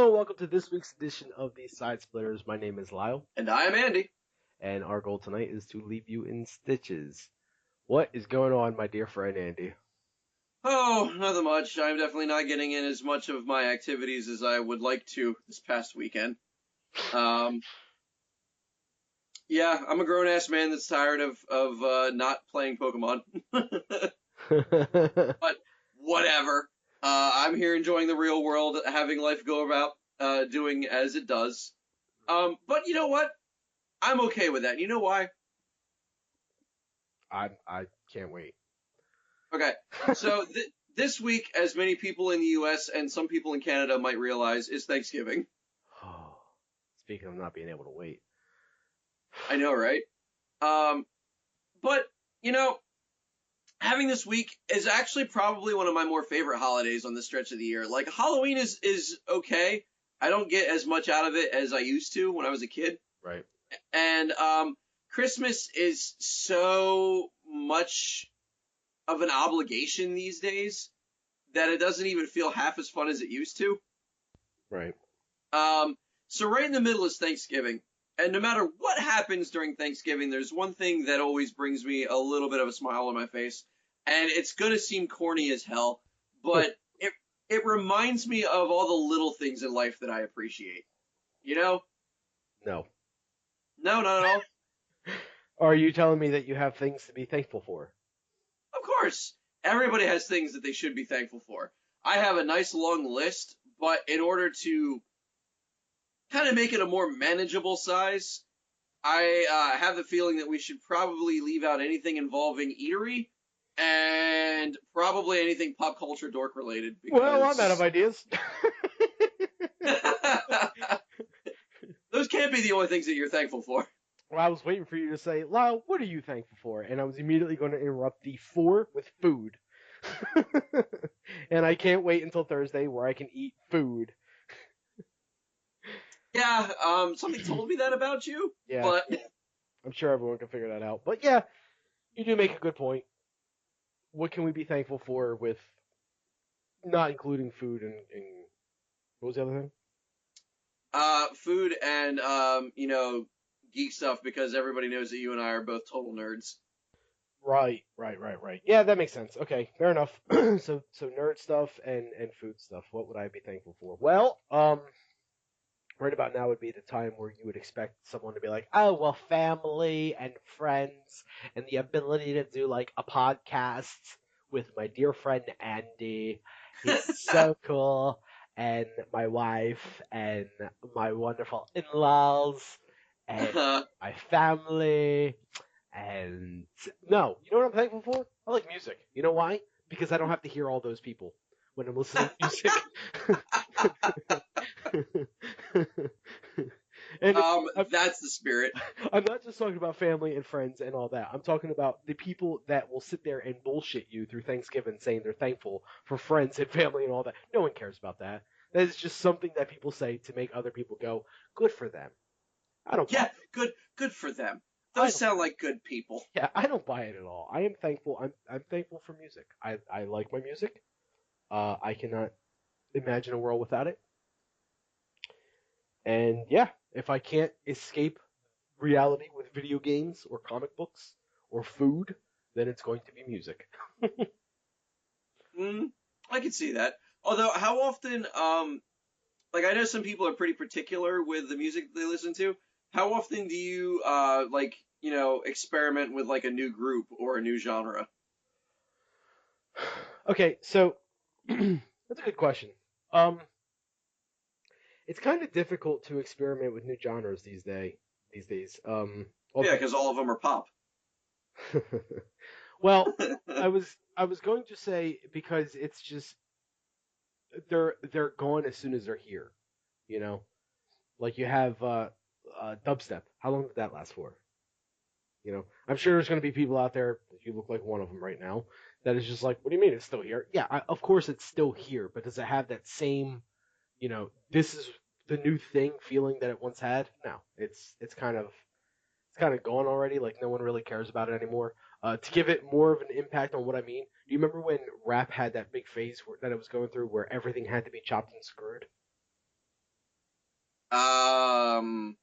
Hello, and welcome to this week's edition of the Side Splitters. My name is Lyle, And I am Andy. and our goal tonight is to leave you in stitches. What is going on, my dear friend Andy? Oh, nothing much. I'm definitely not getting in as much of my activities as I would like to this past weekend. Yeah, I'm a grown-ass man that's tired of not playing Pokemon. But whatever. I'm here enjoying the real world, having life go about doing as it does. But you know what? I'm okay with that. You know why? I can't wait. Okay, so this week, as many people in the U.S. and some people in Canada might realize, is Thanksgiving. Speaking of not being able to wait. I know, right? But, you know, having this week is actually probably one of my more favorite holidays on this stretch of the year. Like, Halloween is okay. I don't get as much out of it as I used to when I was a kid. Right. And Christmas is so much of an obligation these days that it doesn't even feel half as fun as it used to. Right. So right in the middle is Thanksgiving. And no matter what happens during Thanksgiving, there's one thing that always brings me a little bit of a smile on my face. And it's going to seem corny as hell, but it reminds me of all the little things in life that I appreciate. You know? No. No, not at all. Are you telling me that you have things to be thankful for? Of course. Everybody has things that they should be thankful for. I have a nice long list, but in order to kind of make it a more manageable size, I have the feeling that we should probably leave out anything involving eatery and probably anything pop culture dork related. Well, I'm out of ideas. Those can't be the only things that you're thankful for. Well, I was waiting for you to say, Lyle, what are you thankful for? And I was immediately going to interrupt the four with food. And I can't wait until Thursday where I can eat food. Yeah, something told me that about you, Yeah. but I'm sure everyone can figure that out. But yeah, you do make a good point. What can we be thankful for with not including food and what was the other thing? food and geek stuff, because everybody knows that you and I are both total nerds. Right. Yeah, that makes sense. Okay, fair enough. so nerd stuff and food stuff. What would I be thankful for? Well, right about now would be the time where you would expect someone to be like, oh, well, family and friends and the ability to do like a podcast with my dear friend Andy. He's so cool. And my wife and my wonderful in-laws and my family. And no, you know what I'm thankful for? I like music. You know why? Because I don't have to hear all those people when I'm listening to music. And that's the spirit. I'm not just talking about family and friends and all that. I'm talking about the people that will sit there and bullshit you through Thanksgiving saying they're thankful for friends and family and all that. No one cares about that. That is just something that people say to make other people go, good for them. I don't Yeah, good for them. Those sound like good people. Yeah, I don't buy it at all. I am thankful. I'm thankful for music. I like my music. I cannot imagine a world without it. And yeah, if I can't escape reality with video games or comic books or food, then it's going to be music. I can see that. Although, how often, like I know some people are pretty particular with the music they listen to. How often do you, experiment with like a new group or a new genre? Okay, so that's a good question. Um, it's kind of difficult to experiment with new genres these days. Yeah, because all of them are pop. Well, I was going to say because it's just they're gone as soon as they're here, you know. Like you have dubstep. How long did that last for? You know, I'm sure there's going to be people out there. You look like one of them right now. That is just like, what do you mean it's still here? Yeah, of course it's still here, but does it have that same, this is the new thing feeling that it once had? No, it's kind of gone already. Like no one really cares about it anymore. To give it more of an impact on what I mean, do you remember when rap had that big phase that it was going through, where everything had to be chopped and screwed? Um,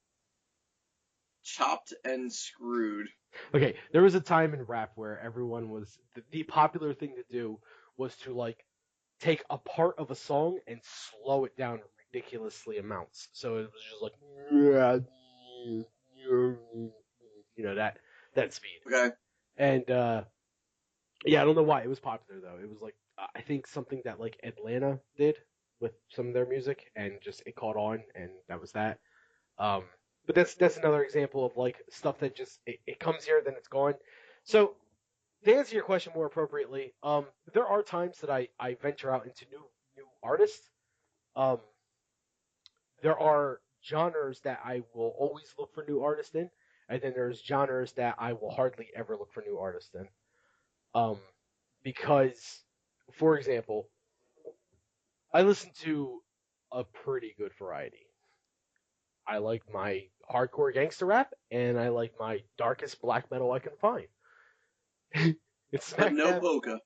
Chopped and Screwed. Okay, there was a time in rap where everyone was the popular thing to do was to like take a part of a song and slow it down ridiculously amounts. So it was just like that speed. Okay. And yeah, I don't know why it was popular though. It was like I think something that like Atlanta did with some of their music, and just it caught on, and that was that. Um, but that's another example of like stuff that just it comes here, then it's gone. So to answer your question more appropriately, there are times that I venture out into new artists. Um, there are genres that I will always look for new artists in, and then there's genres that I will hardly ever look for new artists in. Um, because, for example, I listen to a pretty good variety. I like my hardcore gangster rap, and I like my darkest black metal I can find. it's But smack no dab, polka.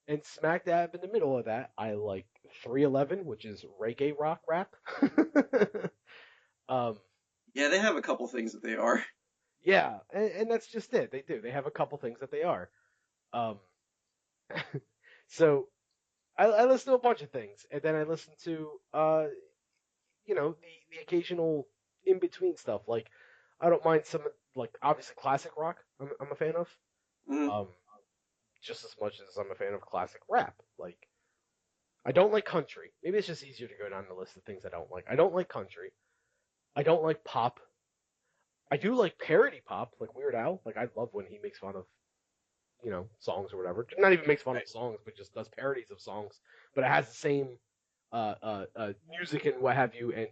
and smack dab in the middle of that, I like 311, which is reggae rock rap. um, Yeah, they have a couple things that they are. yeah, and that's just it. They do. They have a couple things that they are. Um, so I listen to a bunch of things, and then I listen to the occasional in between stuff. Like I don't mind some like obviously classic rock. I'm a fan of. Mm. Um, just as much as I'm a fan of classic rap. Like I don't like country. Maybe it's just easier to go down the list of things I don't like. I don't like country. I don't like pop. I do like parody pop, like Weird Al. Like I love when he makes fun of songs or whatever. Not even makes fun of Right. songs, but just does parodies of songs. But it has the same music and what have you, and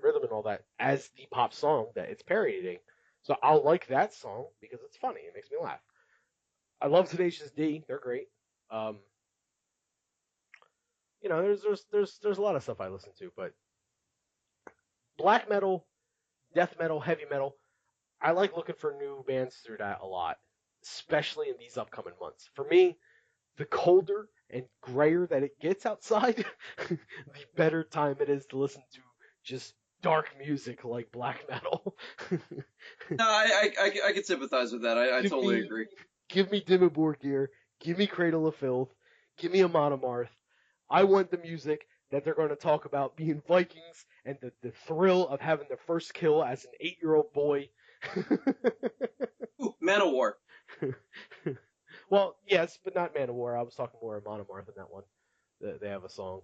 rhythm and all that as the pop song that it's parodying. So I'll like that song because it's funny. It makes me laugh. I love Tenacious D. They're great. Um, there's a lot of stuff I listen to, but black metal, death metal, heavy metal. I like looking for new bands through that a lot, especially in these upcoming months. For me, the colder and grayer that it gets outside, the better time it is to listen to just dark music like black metal. No, I can sympathize with that. I give totally me agree. give me Dimmu Borgir, give me Cradle of Filth, give me a Monomarth. I want the music that they're going to talk about being Vikings and the thrill of having the first kill as an 8-year-old boy. Ooh, Manowar. Well, yes, but not Man of War. I was talking more of Monomarth in that one. They have a song.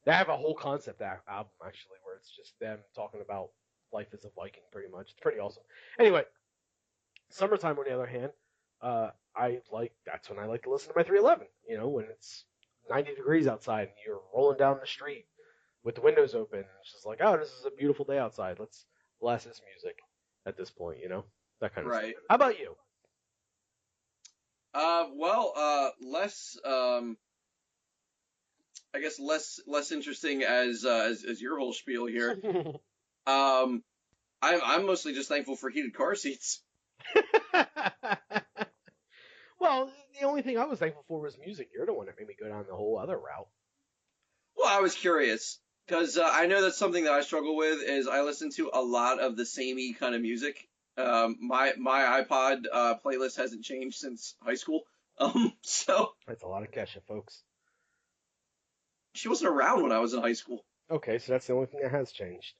They have a whole concept album actually, where it's just them talking about life as a Viking, pretty much. It's pretty awesome. Anyway, summertime on the other hand, that's when I like to listen to my 311. When it's 90 degrees outside and you're rolling down the street with the windows open. It's just like, oh, this is a beautiful day outside. Let's blast this music at this point. That kind of stuff. Right. How about you? Less I guess less interesting as your whole spiel here. Um, I'm mostly just thankful for heated car seats. Well, the only thing I was thankful for was music. You're the one that made me go down the whole other route. Well, I was curious because I know that's something that I struggle with. Is I listen to a lot of the samey kind of music. My iPod playlist hasn't changed since high school. So That's a lot of Kesha, folks. she wasn't around when I was in high school. Okay, so that's the only thing that has changed.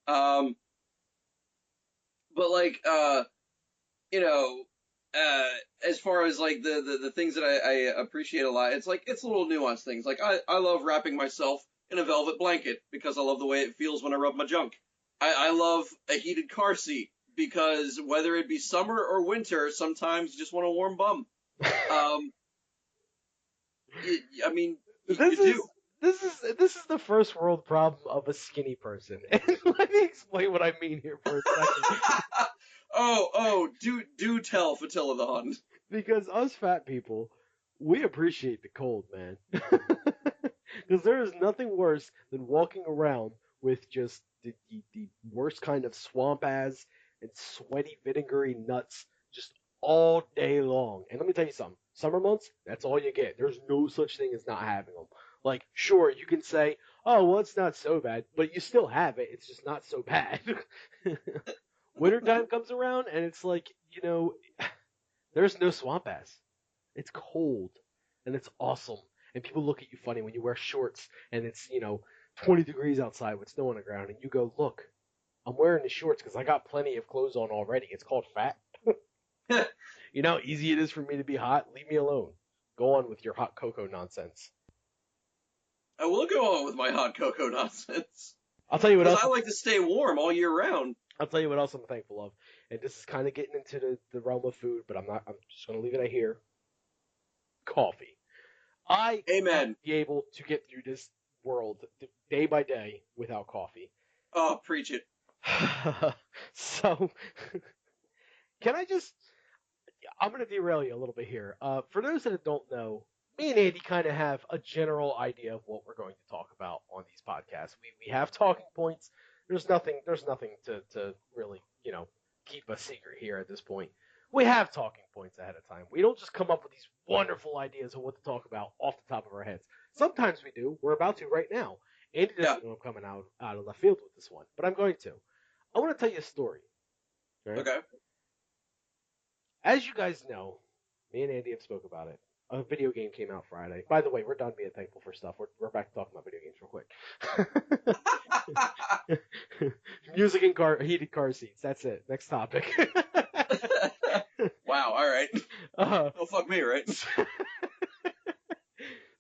Um, but like you know, uh, as far as like the things that I appreciate a lot, it's like it's little nuanced things. Like I love wrapping myself in a velvet blanket because I love the way it feels when I rub my junk. I love a heated car seat because whether it be summer or winter, sometimes you just want a warm bum. Um, I mean, you This is do. this is the first world problem of a skinny person. And let me explain what I mean here for a second. do tell Fatilla the Hun. Because us fat people, we appreciate the cold, man. Because there is nothing worse than walking around with just the worst kind of swamp ass and sweaty, vinegary nuts just all day long. And let me tell you something. Summer months, that's all you get. There's no such thing as not having them. Like, sure, you can say, oh, well, it's not so bad, but you still have it. It's just not so bad. Wintertime comes around, and it's like, there's no swamp ass. It's cold, and it's awesome. And people look at you funny when you wear shorts, and it's, 20 degrees outside with snow on the ground, and you go, look, I'm wearing the shorts because I got plenty of clothes on already. It's called fat. You know how easy it is for me to be hot? Leave me alone. Go on with your hot cocoa nonsense. I will go on with my hot cocoa nonsense. I'll tell you what Because else. I like to stay warm all year round. I'll tell you what else I'm thankful of. And this is kind of getting into the realm of food, but I'm not. I'm just going to leave it at here. Coffee. I cannot Amen. be able to get through this world day by day without coffee. Oh, preach it. So, can I just? I'm going to derail you a little bit here. For those that don't know, me and Andy kind of have a general idea of what we're going to talk about on these podcasts. We have talking points. There's nothing to really keep a secret here at this point. We have talking points ahead of time. We don't just come up with these wonderful ideas of what to talk about off the top of our heads. Sometimes we do. We're about to right now. Andy Yeah. doesn't know I'm coming out of left field with this one, but I'm going to. I want to tell you a story. Right? Okay. As you guys know, me and Andy have spoke about it. A video game came out Friday. By the way, we're done being thankful for stuff. We're back to talking about video games real quick. Music and heated car seats. That's it. Next topic. Wow, alright. Oh, fuck me, right?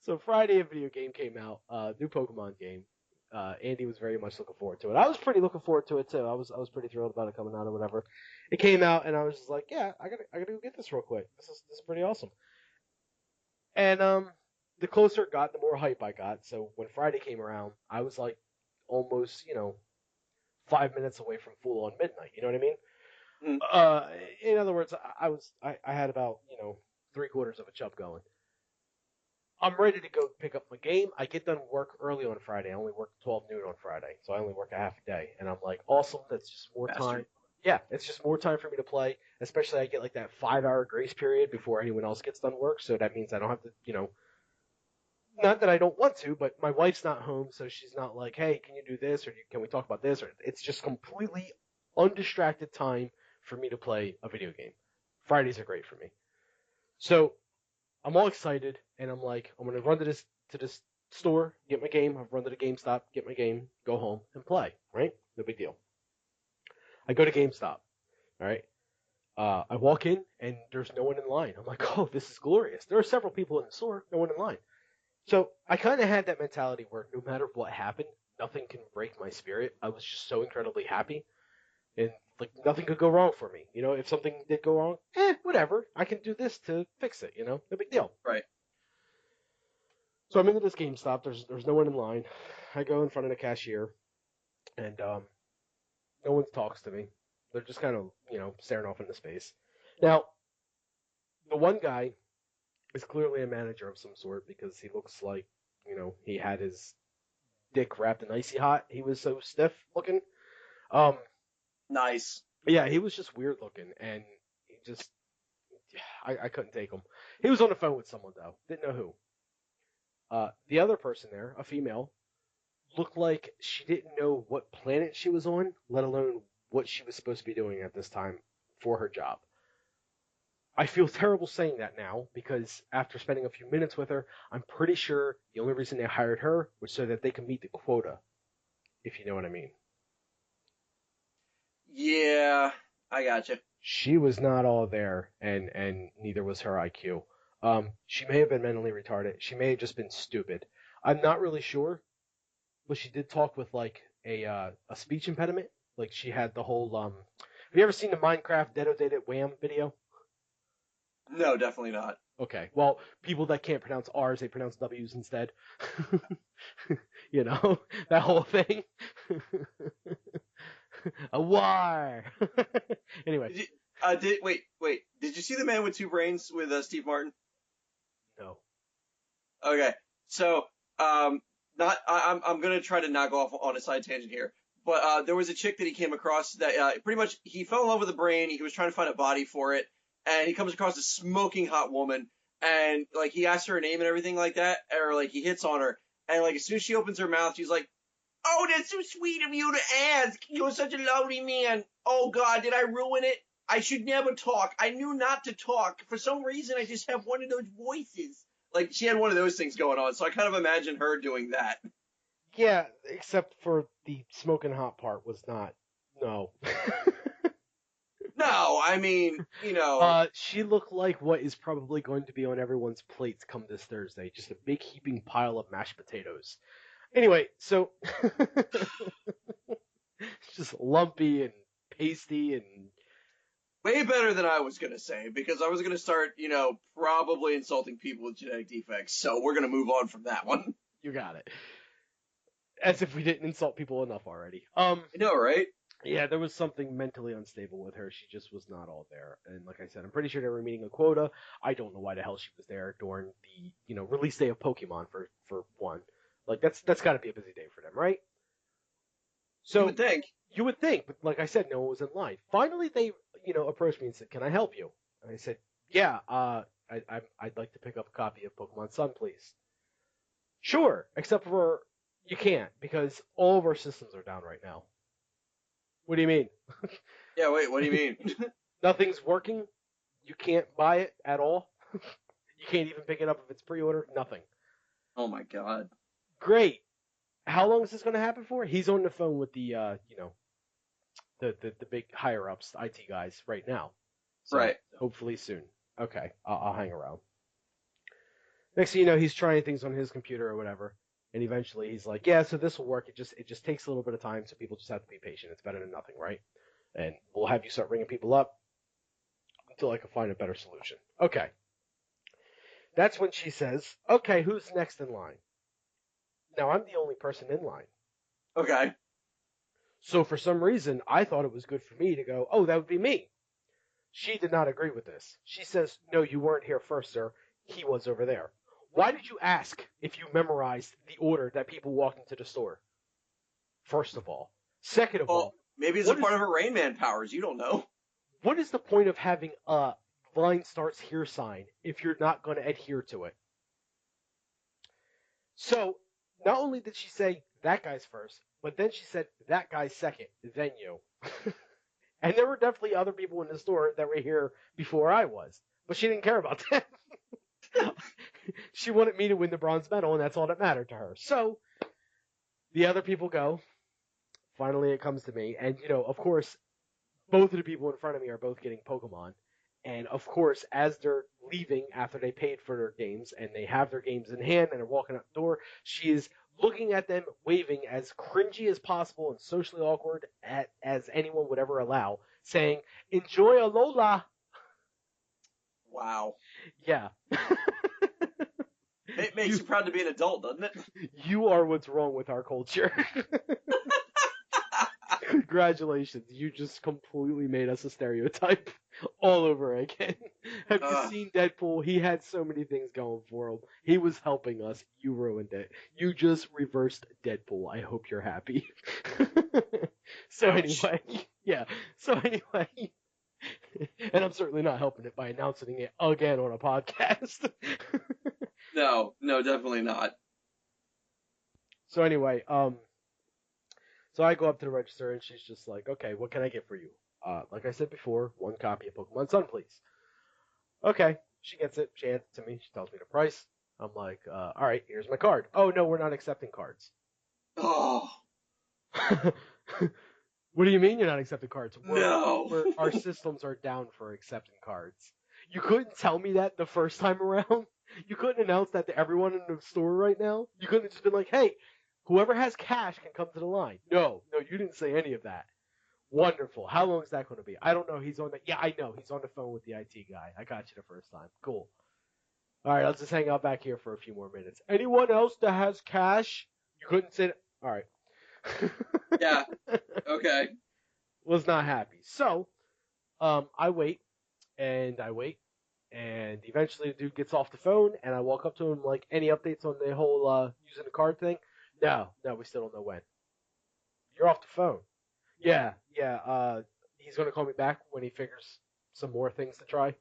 So Friday, a video game came out. New Pokemon game. Andy was very much looking forward to it. I was pretty looking forward to it too. I was pretty thrilled about it coming out or whatever. It came out, and I was just like, yeah, I gotta go get this real quick. This is pretty awesome. And the closer it got, the more hype I got. So when Friday came around, I was like almost 5 minutes away from full on midnight. You know what I mean? Mm. In other words, I had about 3/4 of a chub going. I'm ready to go pick up my game. I get done work early on Friday. I only work 12 noon on Friday, so I only work a half a day. And I'm like, awesome. That's just more Bastard. time. Yeah, it's just more time for me to play. Especially I get like that 5 hour grace period before anyone else gets done work. So that means I don't have to, not that I don't want to, but my wife's not home, so she's not like, hey, can you do this or can we talk about this? Or it's just completely undistracted time for me to play a video game. Fridays are great for me. So I'm all excited, and I'm like, I'm gonna run to this store, get my game. I've run to the GameStop, get my game, go home and play. Right? No big deal. I go to GameStop. All right. I walk in, and there's no one in line. I'm like, oh, this is glorious. There are several people in the store, no one in line. So I kind of had that mentality where no matter what happened, nothing can break my spirit. I was just so incredibly happy, and like nothing could go wrong for me. If something did go wrong, whatever. I can do this to fix it. No big deal. Right. So I'm into this GameStop. There's no one in line. I go in front of the cashier, and no one talks to me. They're just kind of staring off into space. Now, the one guy is clearly a manager of some sort because he looks like he had his dick wrapped in icy hot. He was so stiff looking. Nice. Yeah, he was just weird looking, and he just I couldn't take him. He was on the phone with someone though. Didn't know who. The other person there, a female, looked like she didn't know what planet she was on, let alone what she was supposed to be doing at this time for her job. I feel terrible saying that now because after spending a few minutes with her, I'm pretty sure the only reason they hired her was so that they could meet the quota, if you know what I mean. Yeah, I gotcha. She was not all there, and neither was her IQ. She may have been mentally retarded. She may have just been stupid. I'm not really sure, but she did talk with like a speech impediment. Like she had the whole Have you ever seen the Minecraft Dead Dated Wham video? No, definitely not. Okay, well, people that can't pronounce R's, they pronounce W's instead. That whole thing. A war. Anyway. Wait. Did you see The Man with Two Brains with Steve Martin? No. Okay, so I'm gonna try to not go off on a side tangent here, but there was a chick that he came across that pretty much he fell in love with a brain. He was trying to find a body for it, and he comes across a smoking hot woman, and like he asks her name and everything like that, or like he hits on her, And like as soon as she opens her mouth, she's like, "Oh, that's so sweet of you to ask. You're such a lovely man. Oh God, did I ruin it? I should never talk. I knew not to talk. For some reason, I just have one of those voices." Like she had one of those things going on, so I kind of imagine her doing that. Yeah, except for the smoking hot part was not. No. No, I mean, you know, She looked like what is probably going to be on everyone's plates come this Thursday. Just a big heaping pile of mashed potatoes. Anyway, so it's just lumpy and pasty and way better than I was gonna say because I was gonna start, probably insulting people with genetic defects. So we're gonna move on from that one. you got it. As if we didn't insult people enough already. I know, right? Yeah, there was something mentally unstable with her. She just was not all there. And like I said, I'm pretty sure they were meeting a quota. I don't know why the hell she was there during the, release day of Pokemon for one. Like that's got to be a busy day for them, right? You So would think. you would think, but like I said, no one was in line. Finally, they, approached me and said, "Can I help you?" And I said, "Yeah, I'd like to pick up a copy of Pokemon Sun, please." Sure, except for you can't because all of our systems are down right now. What do you mean? Yeah, wait, what do you mean? Nothing's working. You can't buy it at all. You can't even pick it up if it's pre-order. Nothing. Oh my God. Great. How long is this going to happen for? He's on the phone with the, the big higher ups, the IT guys, right now. So Right. hopefully soon. Okay, I'll hang around. Next thing you know, he's trying things on his computer or whatever, and eventually he's like, "Yeah, so this will work. It just takes a little bit of time, so people just have to be patient. It's better than nothing, right? And we'll have you start ringing people up until I can find a better solution." Okay. That's when she says, "Okay, who's next in line?" Now I'm the only person in line. Okay. So for some reason, I thought it was good for me to go, "Oh, that would be me." She did not agree with this. She says, "No, you weren't here first, sir. He was over there." Why did you ask if you memorized the order that people walked into the store? First of all. Second of Well, all, maybe it's a what part is of her Rain Man powers. You don't know. what is the point of having a line starts here sign if you're not going to adhere to it? So, not only did she say that guy's first, but then she said that guy's second, then you. And there were definitely other people in the store that were here before I was, but she didn't care about that. She wanted me to win the bronze medal, and that's all that mattered to her. So, the other people go. Finally, it comes to me, and of course, both of the people in front of me are both getting Pokemon. And of course, as they're leaving after they paid for their games and they have their games in hand and they're walking out the door, she is looking at them, waving as cringy as possible and socially awkward as anyone would ever allow, saying, "Enjoy Alola." Wow. Yeah. It makes you, you proud to be an adult, doesn't it? you are what's wrong with our culture. Congratulations, you just completely made us a stereotype all over again. Have you seen Deadpool? He had so many things going for him. He was helping us. You ruined it. You just reversed Deadpool. I hope you're happy. So Ouch. anyway, yeah. So anyway, and I'm certainly not helping it by announcing it again on a podcast. No, definitely not. So anyway, so I go up to the register and she's just like, "Okay, what can I get for you?" Like I said before, one copy of Pokemon Sun, please. Okay, she gets it. She hands it to me. She tells me the price. I'm like, "All right, here's my card." "Oh no, we're not accepting cards." Oh, What do you mean you're not accepting cards? no. Our systems are down for accepting cards. You couldn't tell me that the first time around. You couldn't announce that to everyone in the store right now. You couldn't have just been like, "Hey, whoever has cash can come to the line." No, you didn't say any of that. Wonderful. How long is that going to be? I don't know. He's on the. Yeah, I know. He's on the phone with the IT guy. I got you the first time. Cool. All right, I'll just hang out back here for a few more minutes. Anyone else that has cash? You couldn't say. All right. Yeah. Okay. Was not happy. So, I wait and I wait, and eventually the dude gets off the phone, and I walk up to him like, "Any updates on the whole using the card thing?" No, we still don't know when. You're off the phone. Yeah, yeah. He's gonna call me back when he figures some more things to try.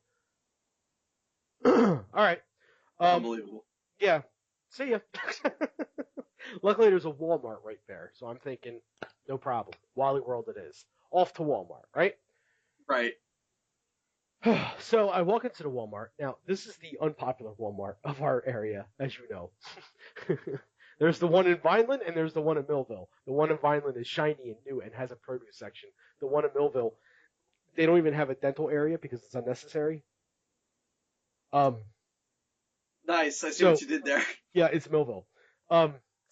All right. Um, Unbelievable. yeah. See ya. Luckily, there's a Walmart right there, so I'm thinking, no problem. Wally World it is. Off to Walmart, right? Right. So I walk into the Walmart. Now, this is the unpopular Walmart of our area, as you know. There's the one in Vineland and there's the one in Millville. The one in Vineland is shiny and new and has a produce section. The one in Millville, they don't even have a dental area because it's unnecessary. Um, Nice. I see so what you did there. yeah, it's Millville.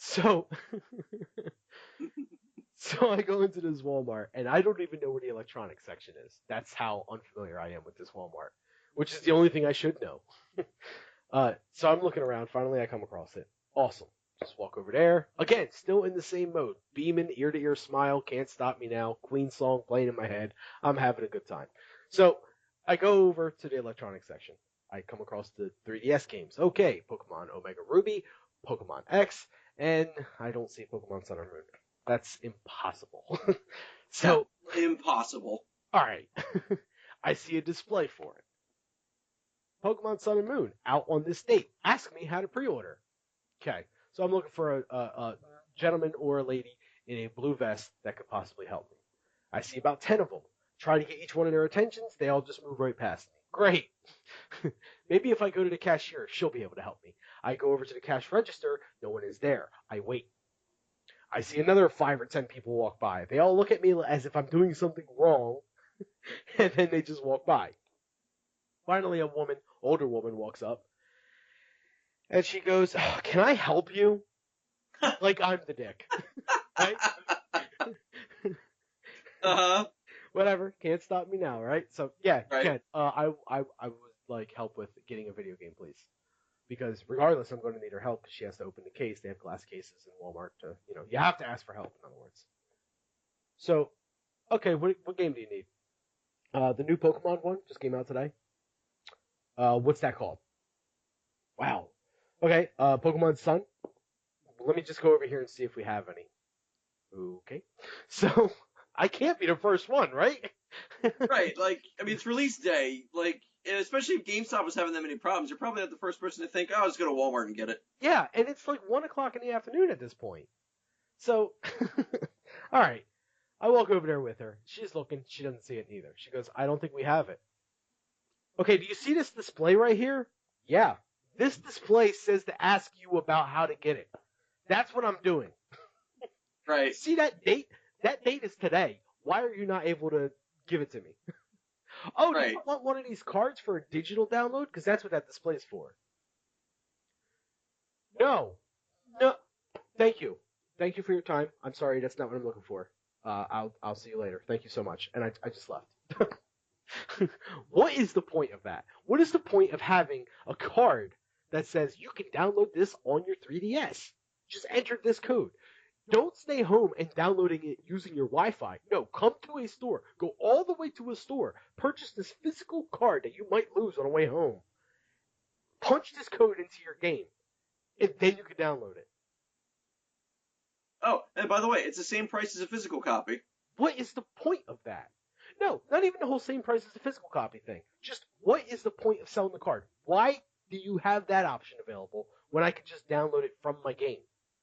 So so I go into this Walmart and I don't even know where the electronics section is. That's how unfamiliar I am with this Walmart, which is the only thing I should know. So I'm looking around. Finally, I come across it. Awesome. Just walk over there. Again, still in the same mode. Beaming, ear to ear smile. Can't stop me now. Queen song playing in my head. I'm having a good time. So I go over to the electronics section. I come across the 3DS games. Okay, Pokemon Omega Ruby, Pokemon X, and I don't see Pokemon Sun and Moon. That's impossible. Yeah. So, Impossible. all right. I see a display for it. Pokemon Sun and Moon out on this date. Ask me how to pre-order. Okay, so I'm looking for a gentleman or a lady in a blue vest that could possibly help me. I see about 10 of them. Try to get each one of their attentions, they all just move right past me. Great. Maybe if I go to the cashier, she'll be able to help me. I go over to the cash register, no one is there. I wait. I see another 5 or 10 people walk by. They all look at me as if I'm doing something wrong, and then they just walk by. Finally, a woman, older woman, walks up, and she goes, "Oh, can I help you?" Like I'm the dick. Right? Uh-huh. Whatever, can't stop me now, right? So yeah, you Right. can. I would like help with getting a video game, please, because regardless, I'm going to need her help because she has to open the case. They have glass cases in Walmart to, you have to ask for help. In other words. So, okay, what game do you need? The new Pokemon one just came out today. What's that called? Wow. Okay, Pokemon Sun. Let me just go over here and see if we have any. Okay. So I can't be the first one, right? Right. Like, I mean, it's release day. Like, and especially if GameStop was having that many problems, you're probably not the first person to think, oh, I'll just go to Walmart and get it. Yeah, and it's like 1 o'clock in the afternoon at this point. So, all right. I walk over there with her. She's looking. She doesn't see it either. She goes, I don't think we have it. Okay, do you see this display right here? Yeah. This display says to ask you about how to get it. That's what I'm doing. Right. See that date? That date is today. Why are you not able to give it to me? Oh, do Right. you want one of these cards for a digital download? Because that's what that display's for. No. No. Thank you. Thank you for your time. I'm sorry, that's not what I'm looking for. I'll see you later. Thank you so much. And I just left. What is the point of that? What is the point of having a card that says you can download this on your 3DS? Just enter this code. Don't stay home and downloading it using your Wi-Fi. No, come to a store. Go all the way to a store. Purchase this physical card that you might lose on the way home. Punch this code into your game, and then you can download it. Oh, and by the way, it's the same price as a physical copy. What is the point of that? No, not even the whole same price as the physical copy thing. Just what is the point of selling the card? Why do you have that option available when I can just download it from my game?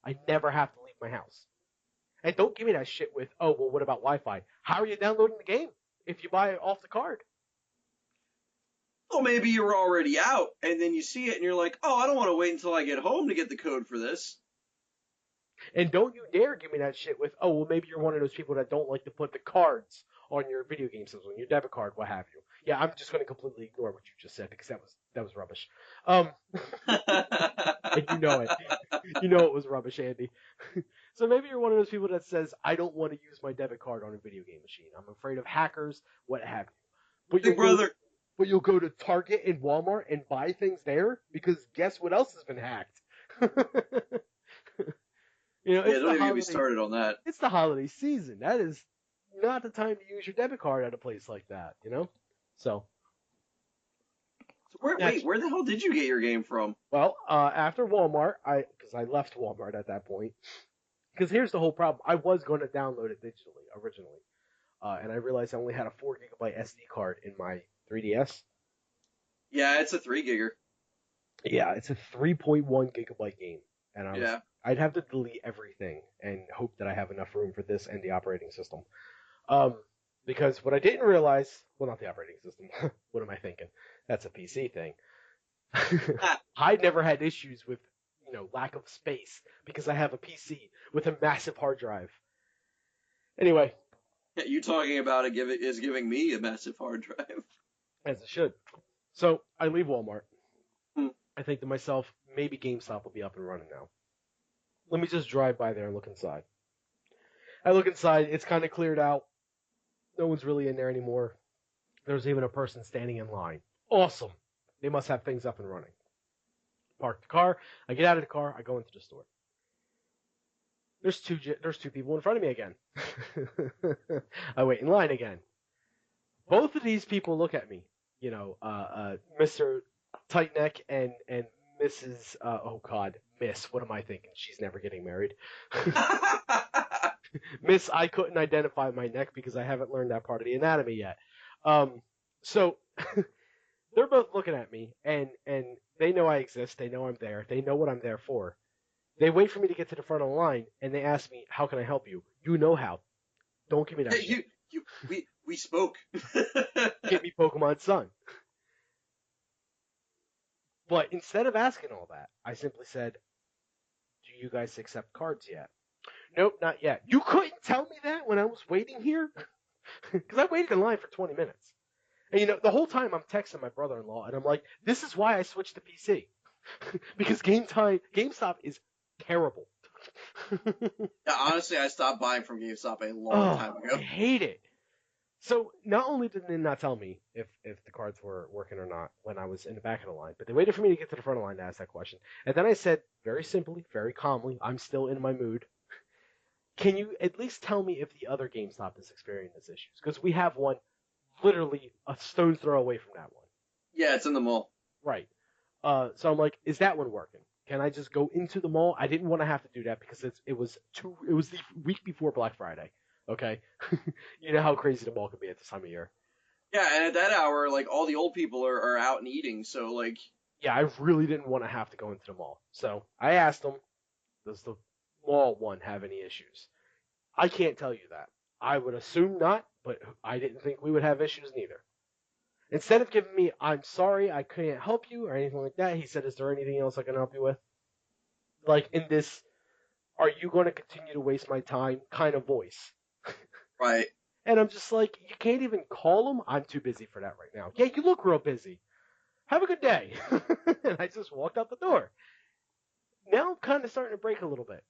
I never have to leave my house. And don't give me that shit with, oh, well, what about Wi-Fi? How are you downloading the game if you buy it off the card? Well, maybe you're already out, and then you see it, and you're like, oh, I don't want to wait until I get home to get the code for this. And don't you dare give me that shit with, oh, well, maybe you're one of those people that don't like to put the cards on your video game system, your debit card, what have you. Yeah, I'm just going to completely ignore what you just said because that was rubbish. And you know it. You know it was rubbish, Andy. So maybe you're one of those people that says, I don't want to use my debit card on a video game machine. I'm afraid of hackers, what have you. But Big brother. But you'll go to Target and Walmart and buy things there because guess what else has been hacked? Yeah, It's don't the even get me holiday. started on that. It's the holiday season. That is not the time to use your debit card at a place like that. So So wait, where the hell did you get your game from? well, after Walmart, because I left Walmart at that point. Because here's the whole problem. I was going to download it digitally originally, and I realized I only had a 4 GB SD card in my 3DS. Yeah, it's a 3 gigger. Yeah, it's a 3.1 gigabyte game, and Yeah. I'd have to delete everything and hope that I have enough room for this and the operating system. Because what I didn't realize, well, not the operating system. What am I thinking? That's a PC thing. Ah, I never had issues with, lack of space because I have a PC with a massive hard drive. Anyway, you talking about it is giving me a massive hard drive. as it should. So I leave Walmart. Hmm. I think to myself, maybe GameStop will be up and running now. Let me just drive by there and look inside. I look inside, it's kind of cleared out. No one's really in there anymore. There's even a person standing in line. Awesome. They must have things up and running. Park the car. I get out of the car. I go into the store. There's two people in front of me again. I wait in line again. Both of these people look at me. Mr. Tightneck and Mrs. Oh God, Miss. What am I thinking? She's never getting married. Miss, I couldn't identify my neck because I haven't learned that part of the anatomy yet. So they're both looking at me, and they know I exist. They know I'm there. They know what I'm there for. They wait for me to get to the front of the line, and they ask me, "How can I help you?" You know how. Don't give me that Hey, shit. we spoke. Give me Pokemon Sun. But instead of asking all that, I simply said, "Do you guys accept cards yet?" Nope, not yet. You couldn't tell me that when I was waiting here? Because I waited in line for 20 minutes. And the whole time I'm texting my brother-in-law, and I'm like, this is why I switched to PC. Because GameStop is terrible. Yeah, honestly, I stopped buying from GameStop a long Oh, time I ago. hate it. So not only did they not tell me if the cards were working or not when I was in the back of the line, but they waited for me to get to the front of the line to ask that question. And then I said very simply, very calmly, I'm still in my mood. Can you at least tell me if the other GameStop is experiencing these issues? Because we have one literally a stone's throw away from that one. Yeah, it's in the mall. Right. So I'm like, is that one working? Can I just go into the mall? I didn't want to have to do that because it was the week before Black Friday. Okay. You know how crazy the mall can be at this time of year. Yeah, and at that hour, like all the old people are out and eating, so like, Yeah, I really didn't want to have to go into the mall. So I asked them, does the mall one have any issues? I can't tell you that. I would assume not, but I didn't think we would have issues neither. Instead of giving me, I'm sorry, I can't help you, or anything like that, he said, is there anything else I can help you with? Like in this, are you going to continue to waste my time kind of voice? right. And I'm just like, you can't even call him? I'm too busy for that right now. Yeah, you look real busy. Have a good day. And I just walked out the door. Now I'm kind of starting to break a little bit.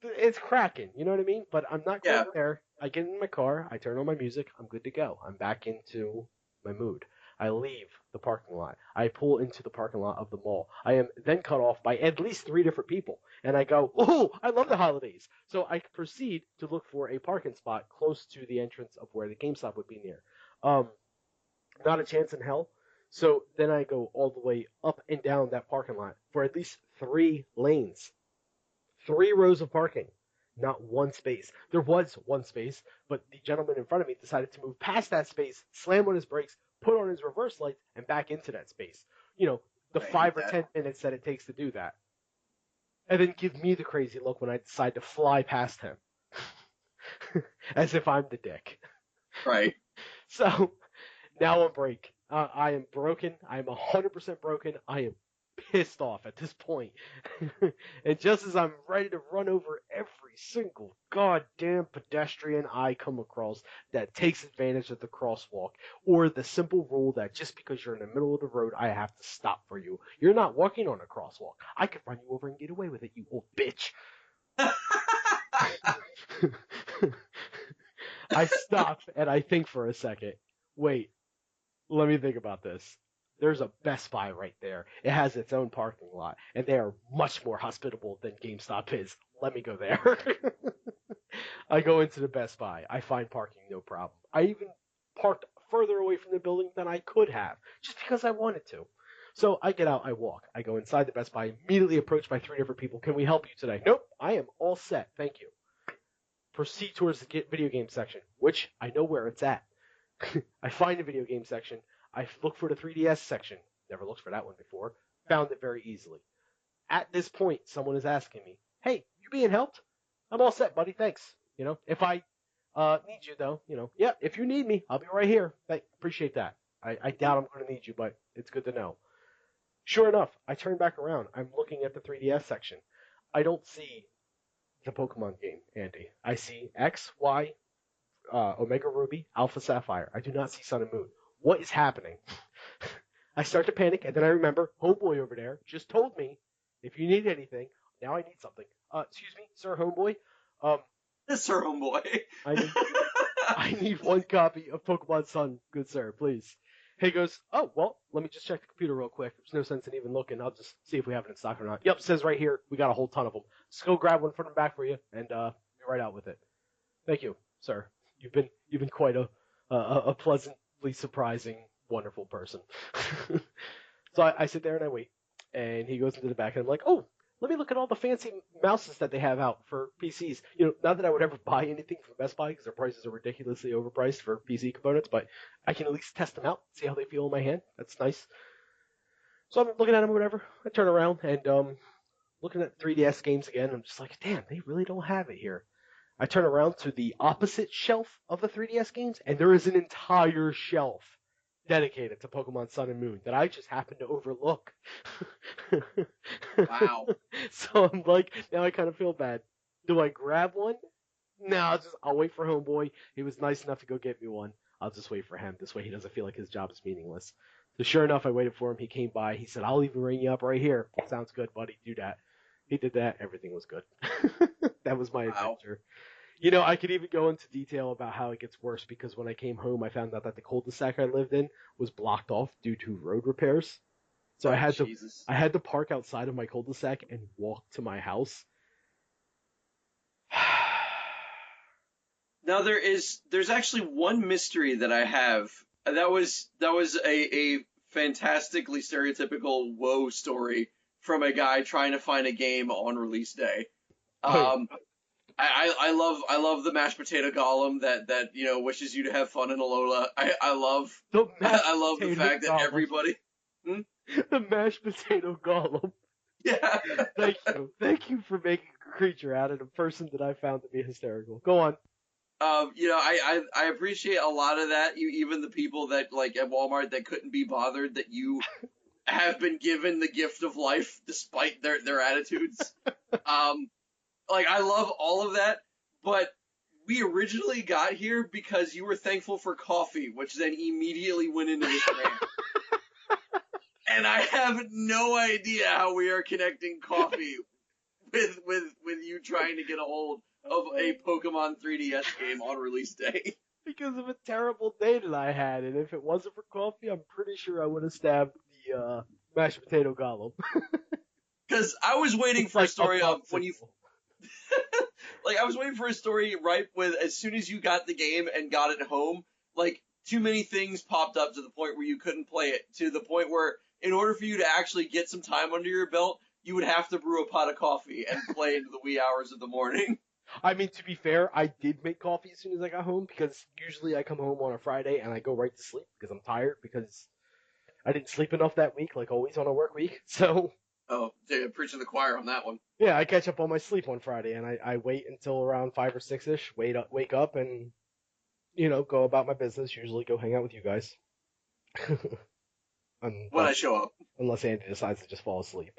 It's cracking, you know what I mean? But I'm not quite Yeah, there. I get in my car, I turn on my music, I'm good to go. I'm back into my mood. I leave the parking lot. I pull into the parking lot of the mall. I am then cut off by at least three different people. And I go, oh, I love the holidays. So I proceed to look for a parking spot close to the entrance of where the GameStop would be near. Um, Not a chance in hell. So then I go all the way up and down that parking lot for at least 3 lanes. 3 rows of parking, not one space. There was one space, but the gentleman in front of me decided to move past that space, slam on his brakes, put on his reverse lights, and back into that space. The I hate five or that. 10 minutes that it takes to do that. And then give me the crazy look when I decide to fly past him. As if I'm the dick. Right. So now I'm break. I am broken. I am 100% broken. I am pissed off at this point. And just as I'm ready to run over every single goddamn pedestrian I come across that takes advantage of the crosswalk, or the simple rule that just because you're in the middle of the road, I have to stop for you. You're not walking on a crosswalk. I could run you over and get away with it, you old bitch. I stop and I think for a second. Wait, let me think about this. There's a Best Buy right there. It has its own parking lot, and they are much more hospitable than GameStop is. Let me go there. I go into the Best Buy. I find parking no problem. I even parked further away from the building than I could have, just because I wanted to. So I get out, I walk. I go inside the Best Buy, immediately approached by 3 different people. Can we help you today? Nope, I am all set. Thank you. Proceed towards the video game section, which I know where it's at. I find the video game section. I look for the 3DS section. Never looked for that one before. found it very easily. At this point, someone is asking me, "Hey, you being helped?" I'm all set, buddy. Thanks. If I need you though, yeah, if you need me, I'll be right here. Appreciate that. I doubt I'm going to need you, but it's good to know. Sure enough, I turn back around. I'm looking at the 3DS section. I don't see the Pokemon game, Andy. I see X, Y, Omega Ruby, Alpha Sapphire. I do not see Sun and Moon. What is happening? I start to panic, and then I remember, homeboy over there just told me, if you need anything, now I need something. Excuse me, sir, homeboy. Um, Sir homeboy. I need I need one copy of Pokemon Sun, good sir, please. He goes, oh, well, let me just check the computer real quick. There's no sense in even looking. I'll just see if we have it in stock or not. Yep, says right here, we got a whole ton of them. Just go grab one, put them back for you, and be right out with it. Thank you, sir. You've been quite a pleasantly surprising, wonderful person. So I sit there and I wait, and he goes into the back, and I'm like, oh, let me look at all the fancy mouses that they have out for PCs. Not that I would ever buy anything from Best Buy because their prices are ridiculously overpriced for PC components, but I can at least test them out, see how they feel in my hand. That's nice. So I'm looking at them or whatever. I turn around and looking at 3DS games again. I'm just like, damn, they really don't have it here. I turn around to the opposite shelf of the 3DS games, and there is an entire shelf dedicated to Pokemon Sun and Moon that I just happened to overlook. Wow. So I'm like, now I kind of feel bad. Do I grab one? No, I'll wait for homeboy. He was nice enough to go get me one. I'll just wait for him. This way he doesn't feel like his job is meaningless. So sure enough, I waited for him. He came by. He said, I'll even ring you up right here. Sounds good, buddy. Do that. He did that. Everything was good. That was my adventure. I could even go into detail about how it gets worse because when I came home, I found out that the cul-de-sac I lived in was blocked off due to road repairs. So I had to park outside of my cul-de-sac and walk to my house. Now there's actually one mystery that I have. That was a fantastically stereotypical woe story from a guy trying to find a game on release day. I love the mashed potato golem that wishes you to have fun in Alola. I love the fact that everybody. The mashed potato golem. Yeah. Thank you for making a creature out of a person that I found to be hysterical. Go on. I appreciate a lot of that. Even the people that like at Walmart that couldn't be bothered that you have been given the gift of life despite their attitudes. I love all of that, but we originally got here because you were thankful for coffee, which then immediately went into this rant. And I have no idea how we are connecting coffee with you trying to get a hold of a Pokemon 3DS game on release day. Because of a terrible day that I had, and if it wasn't for coffee, I'm pretty sure I would have stabbed the mashed potato golem. Because I was waiting for a story of when you... I was waiting for a story right with as soon as you got the game and got it home, too many things popped up to the point where you couldn't play it, to the point where in order for you to actually get some time under your belt, you would have to brew a pot of coffee and play into the wee hours of the morning. I mean, to be fair, I did make coffee as soon as I got home because usually I come home on a Friday and I go right to sleep because I'm tired because I didn't sleep enough that week, like always on a work week. So. Oh, preaching the choir on that one. Yeah, I catch up on my sleep on Friday and I wait until around 5 or 6-ish, wake up and, go about my business, usually go hang out with you guys. When I show up. Unless Andy decides to just fall asleep,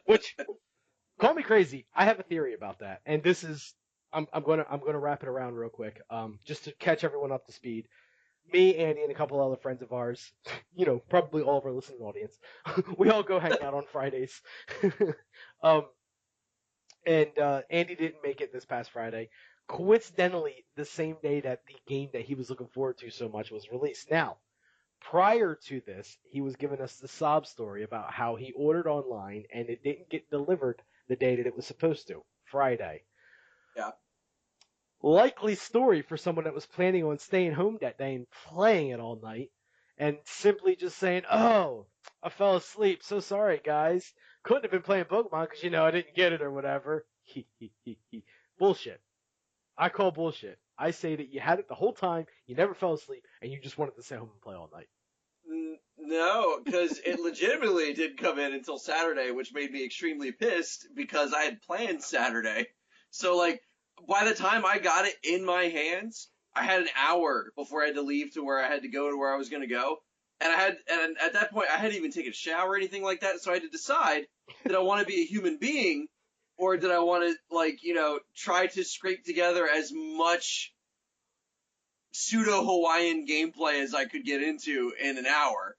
Which, call me crazy. I have a theory about that, and this is, I'm gonna wrap it around real quick, just to catch everyone up to speed. Me, Andy, and a couple other friends of ours, probably all of our listening audience, we all go hang out on Fridays. And Andy didn't make it this past Friday. Coincidentally, the same day that the game that he was looking forward to so much was released. Now, prior to this, he was giving us the sob story about how he ordered online and it didn't get delivered the day that it was supposed to, Friday. Yeah. Likely story for someone that was planning on staying home that day and playing it all night and simply just saying, oh, I fell asleep. So sorry, guys. Couldn't have been playing Pokemon because, I didn't get it or whatever. Bullshit. I call bullshit. I say that you had it the whole time, you never fell asleep, and you just wanted to stay home and play all night. No, because it legitimately didn't come in until Saturday, which made me extremely pissed because I had planned Saturday. So, like, by the time I got it in my hands, I had an hour before I had to leave to where I had to go to where I was going to go. And at that point, I hadn't even taken a shower or anything like that. So I had to decide, did I want to be a human being or did I want to, like, try to scrape together as much pseudo-Hawaiian gameplay as I could get into in an hour.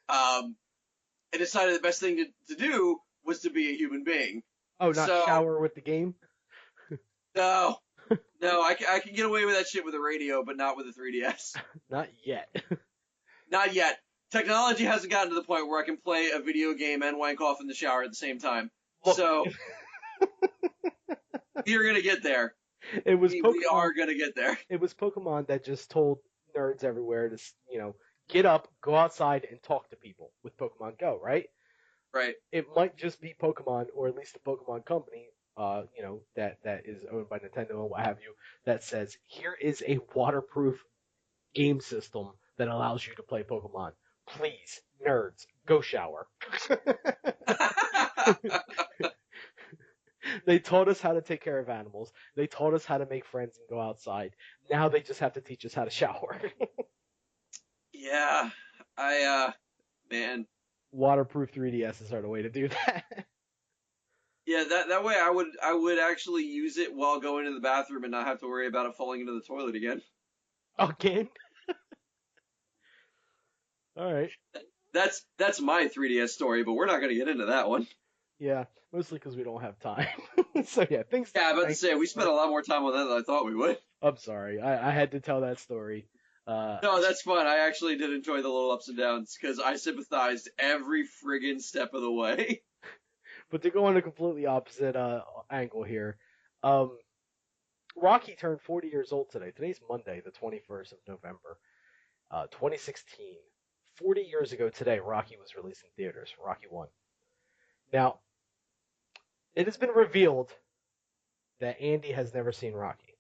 I decided the best thing to do was to be a human being. Oh, not So, shower with the game? no, I can get away with that shit with a radio, but not with a 3DS. Not yet. Not yet. Technology hasn't gotten to the point where I can play a video game and wank off in the shower at the same time. Look. So, you're going to get there. It was We are going to get there. It was Pokemon that just told nerds everywhere to, get up, go outside, and talk to people with Pokemon Go, right? Right. It might just be Pokemon, or at least the Pokemon company, that is owned by Nintendo and what have you, that says, here is a waterproof game system that allows you to play Pokemon. Please, nerds, go shower. They taught us how to take care of animals. They taught us how to make friends and go outside. Now they just have to teach us how to shower. Yeah, man. Waterproof 3DSs are the way to do that. Yeah, that way I would actually use it while going to the bathroom and not have to worry about it falling into the toilet again. Again? All right. That's my 3DS story, but we're not going to get into that one. Yeah, mostly because we don't have time. So yeah, things. Yeah, I was about to say we spent a lot more time on that than I thought we would. I'm sorry, I had to tell that story. No, that's fun. I actually did enjoy the little ups and downs because I sympathized every friggin' step of the way. But to go on a completely opposite angle here, Rocky turned 40 years old today. Today's Monday, the 21st of November, 2016. 40 years ago today, Rocky was released in theaters. Rocky 1. Now, it has been revealed that Andy has never seen Rocky.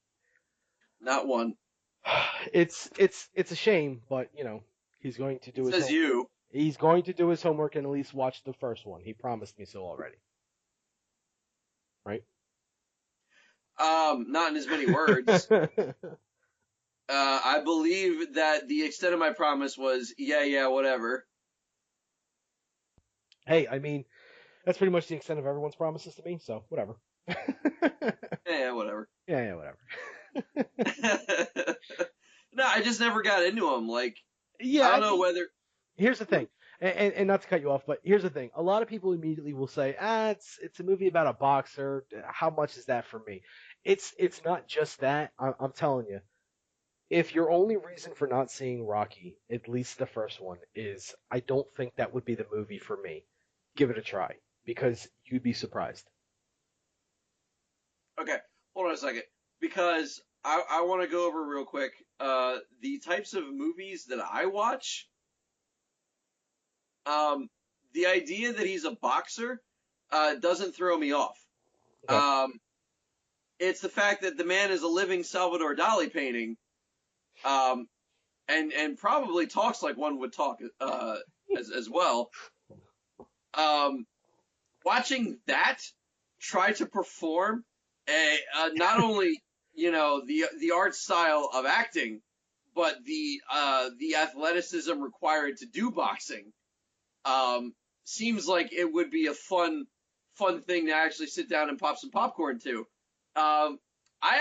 Not one. It's a shame, but he's going to do his Says you. He's going to do his homework and at least watch the first one. He promised me so already. Right? Not in as many words. I believe that the extent of my promise was, yeah, whatever. Hey, I mean, that's pretty much the extent of everyone's promises to me, so whatever. Yeah, whatever. Yeah, whatever. No, I just never got into them. Like, yeah, I don't know whether. Here's the thing, and not to cut you off, but here's the thing. A lot of people immediately will say, it's a movie about a boxer. How much is that for me? It's not just that. I'm telling you. If your only reason for not seeing Rocky, at least the first one, is I don't think that would be the movie for me, give it a try, because you'd be surprised. Okay, hold on a second. Because I want to go over real quick the types of movies that I watch. The idea that he's a boxer doesn't throw me off. Okay. It's the fact that the man is a living Salvador Dali painting, and probably talks like one would talk as well. Watching that try to perform not only the art style of acting, but the athleticism required to do boxing. Seems like it would be a fun thing to actually sit down and pop some popcorn to. I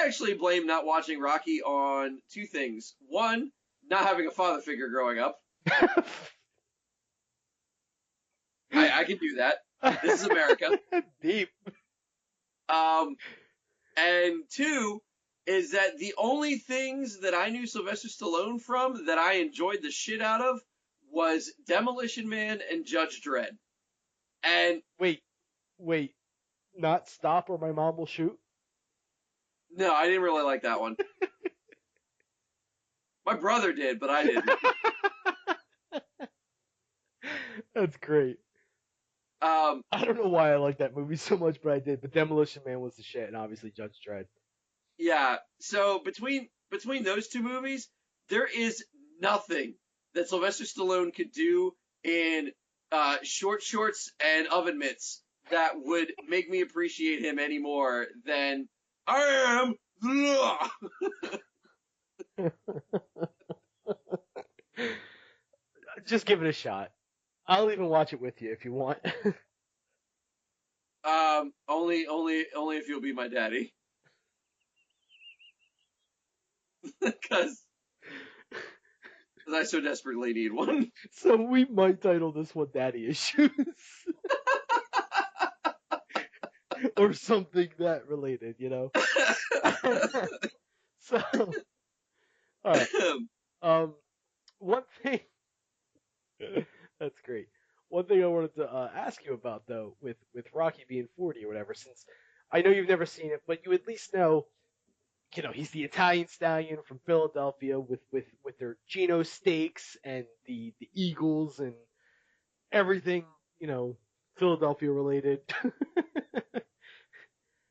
actually blame not watching Rocky on two things. One, not having a father figure growing up. I can do that. This is America. Deep. And two is that the only things that I knew Sylvester Stallone from that I enjoyed the shit out of was Demolition Man and Judge Dredd. And wait, not Stop or My Mom Will Shoot? No, I didn't really like that one. My brother did, but I didn't. That's great. I don't know why I like that movie so much, but I did. But Demolition Man was the shit, and obviously Judge Dredd. Yeah, so between those two movies, there is nothing that Sylvester Stallone could do in short shorts and oven mitts that would make me appreciate him any more than I am. Just give it a shot. I'll even watch it with you if you want. Only if you'll be my daddy. Because I so desperately need one. So we might title this one Daddy Issues. Or something that related, you know? So, alright. One thing. That's great. One thing I wanted to ask you about, though, with Rocky being 40 or whatever, since I know you've never seen it, but you at least know, he's the Italian stallion from Philadelphia with their Gino steaks and the Eagles and everything, Philadelphia related.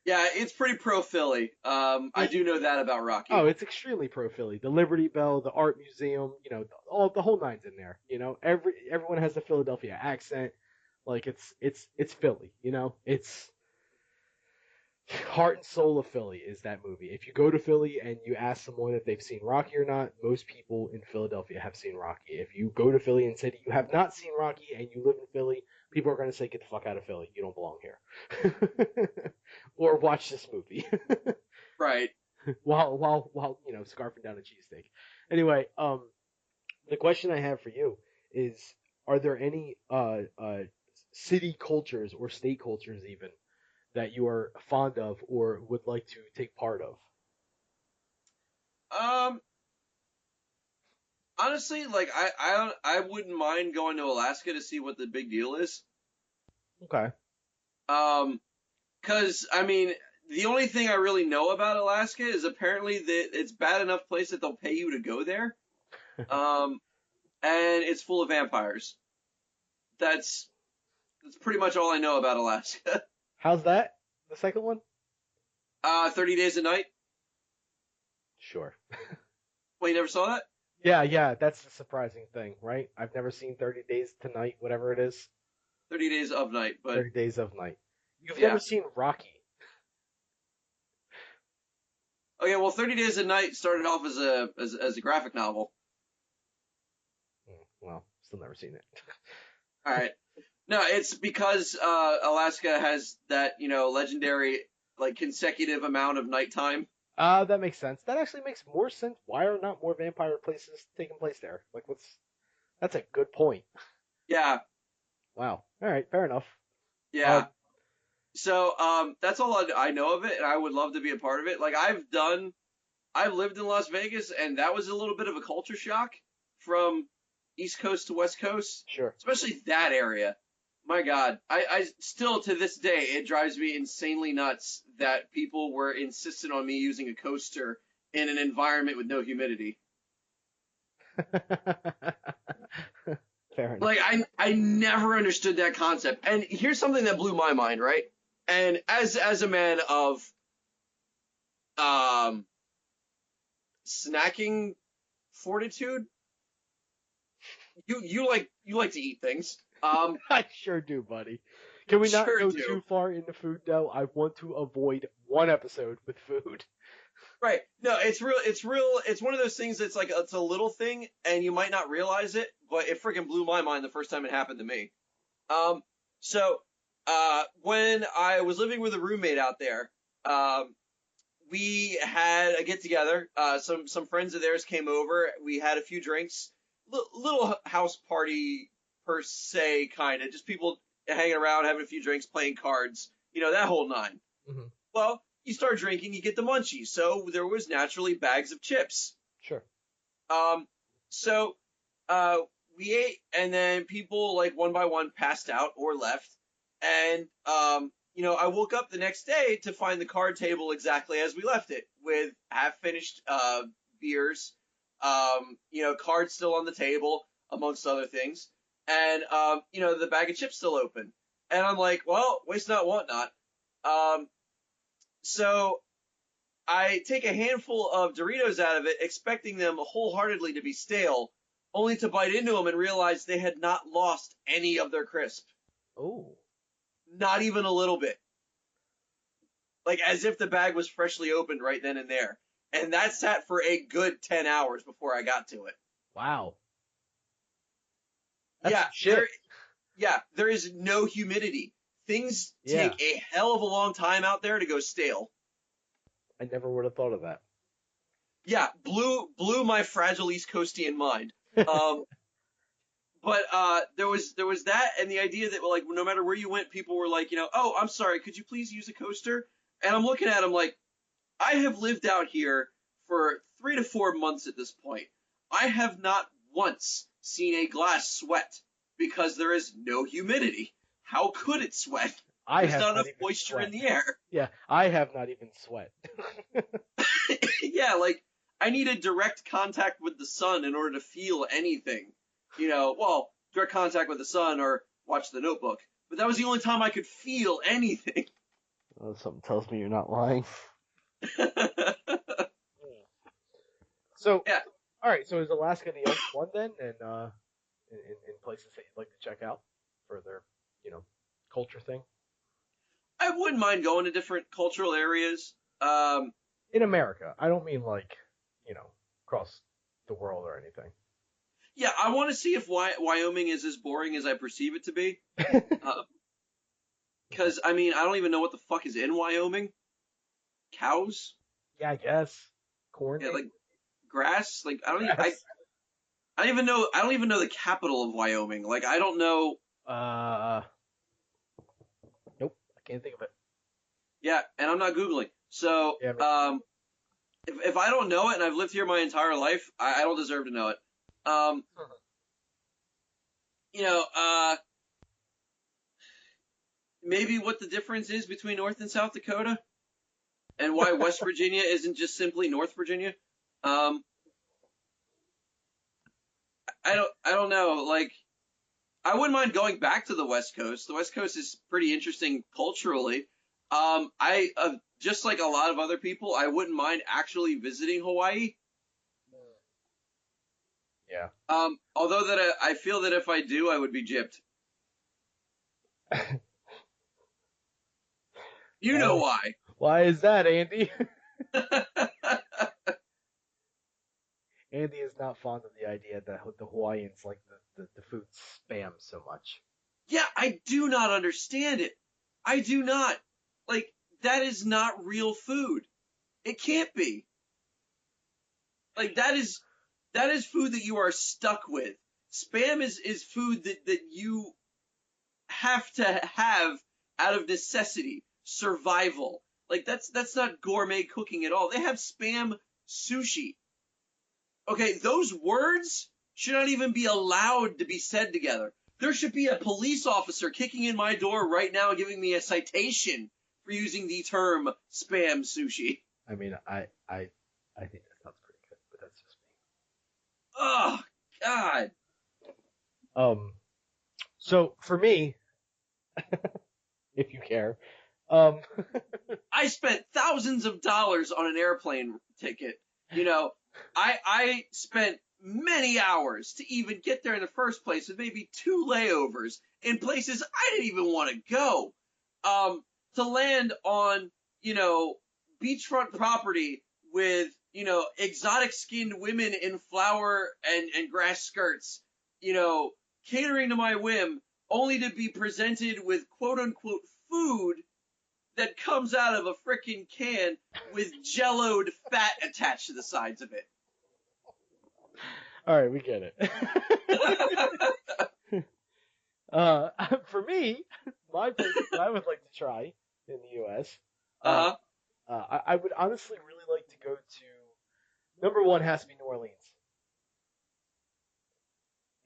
Yeah, it's pretty pro Philly. I do know that about Rocky. Oh, it's extremely pro Philly. The Liberty Bell, the Art Museum, all the whole nine's in there. Everyone has the Philadelphia accent. Like it's Philly. It's heart and soul of Philly is that movie. If you go to Philly and you ask someone if they've seen Rocky or not, most people in Philadelphia have seen Rocky. If you go to Philly and say you have not seen Rocky and you live in Philly, people are going to say, "Get the fuck out of Philly. You don't belong here." Or watch this movie. Right. while scarfing down a cheesesteak. Anyway, the question I have for you is: are there any city cultures or state cultures even that you are fond of or would like to take part of? Honestly, like I wouldn't mind going to Alaska to see what the big deal is. Okay. Because I mean, the only thing I really know about Alaska is apparently that it's bad enough place that they'll pay you to go there. And it's full of vampires. That's pretty much all I know about Alaska. How's that? The second one? 30 Days a Night. Sure. Well, you never saw that? Yeah, that's the surprising thing, right? I've never seen 30 Days to Night, whatever it is. 30 Days of Night, but 30 Days of Night. You've yeah. never seen Rocky. Okay, well, 30 Days of Night started off as a graphic novel. Well, still never seen it. All right. No, it's because Alaska has that, legendary, like, consecutive amount of nighttime. That makes sense. That actually makes more sense. Why are not more vampire places taking place there? Like, that's a good point. Yeah. Wow. All right, fair enough. Yeah. So, that's all I know of it, and I would love to be a part of it. Like, I've lived in Las Vegas, and that was a little bit of a culture shock from East Coast to West Coast. Sure. Especially that area. My God, I still to this day it drives me insanely nuts that people were insistent on me using a coaster in an environment with no humidity. Fair enough. Like I never understood that concept. And here's something that blew my mind, right? And as a man of snacking fortitude, you like to eat things. I sure do, buddy. Can we not Sure go do. too far into food, though? I want to avoid one episode with food. Right. No, it's real. It's one of those things that's like, it's a little thing and you might not realize it, but it freaking blew my mind the first time it happened to me. So, when I was living with a roommate out there, we had a get together. Some friends of theirs came over. We had a few drinks, little house party per se, kind of just people hanging around, having a few drinks, playing cards, that whole nine. Mm-hmm. Well, you start drinking, you get the munchies. So there was naturally bags of chips. Sure. So we ate, and then people like one by one passed out or left. And I woke up the next day to find the card table exactly as we left it, with half finished beers, cards still on the table, amongst other things, and the bag of chips still open. And I'm like, well, waste not, want not. So I take a handful of Doritos out of it, expecting them wholeheartedly to be stale, only to bite into them and realize they had not lost any of their crisp. Oh. Not even a little bit. Like, as if the bag was freshly opened right then and there. And that sat for a good 10 hours before I got to it. Wow. That's There is no humidity. Things Yeah. take a hell of a long time out there to go stale. I never would have thought of that. Yeah, blew my fragile East Coastian mind. But there was that, and the idea that, like, no matter where you went, people were like, oh, I'm sorry, could you please use a coaster? And I'm looking at them like, I have lived out here for 3 to 4 months at this point. I have not once seen a glass sweat because there is no humidity. How could it sweat? There's not enough moisture in the air. Yeah, I have not even sweat. Yeah, like, I needed direct contact with the sun in order to feel anything. Well, direct contact with the sun or watch The Notebook. But that was the only time I could feel anything. Well, something tells me you're not lying. So, yeah. All right. So is Alaska the only one then, and in places that you'd like to check out for their, culture thing? I wouldn't mind going to different cultural areas. In America, I don't mean like, across the world or anything. Yeah, I want to see if Wyoming is as boring as I perceive it to be. Because, I don't even know what the fuck is in Wyoming. Cows? Yeah, I guess. Corn? Yeah, like grass? Like, I don't even know the capital of Wyoming. Like, I don't know. Nope, I can't think of it. Yeah, and I'm not Googling. So, Yeah, if I don't know it and I've lived here my entire life, I don't deserve to know it. Maybe what the difference is between North and South Dakota, and why West Virginia isn't just simply North Virginia. I don't know. Like, I wouldn't mind going back to the West Coast. The West Coast is pretty interesting culturally. Just like a lot of other people, I wouldn't mind actually visiting Hawaii. Yeah. Although that I feel that if I do, I would be gypped. You know why. Why is that, Andy? Andy is not fond of the idea that the Hawaiians like the food spam so much. Yeah, I do not understand it. I do not. Like, that is not real food. It can't be. Like, that is food that you are stuck with. Spam is food that you have to have out of necessity, survival. Like, that's not gourmet cooking at all. They have spam sushi. Okay, those words should not even be allowed to be said together. There should be a police officer kicking in my door right now and giving me a citation for using the term spam sushi. I think that sounds pretty good, but that's just me. Oh, God. So for me, if you care, I spent thousands of dollars on an airplane ticket. I spent many hours to even get there in the first place, with maybe 2 layovers in places I didn't even want to go. To land on, beachfront property with, exotic skinned women in flower and grass skirts, catering to my whim, only to be presented with quote unquote food that comes out of a frickin' can with jelloed fat attached to the sides of it. All right, we get it. For me, my place that I would like to try in the U.S. I would honestly really like to go to. Number one has to be New Orleans.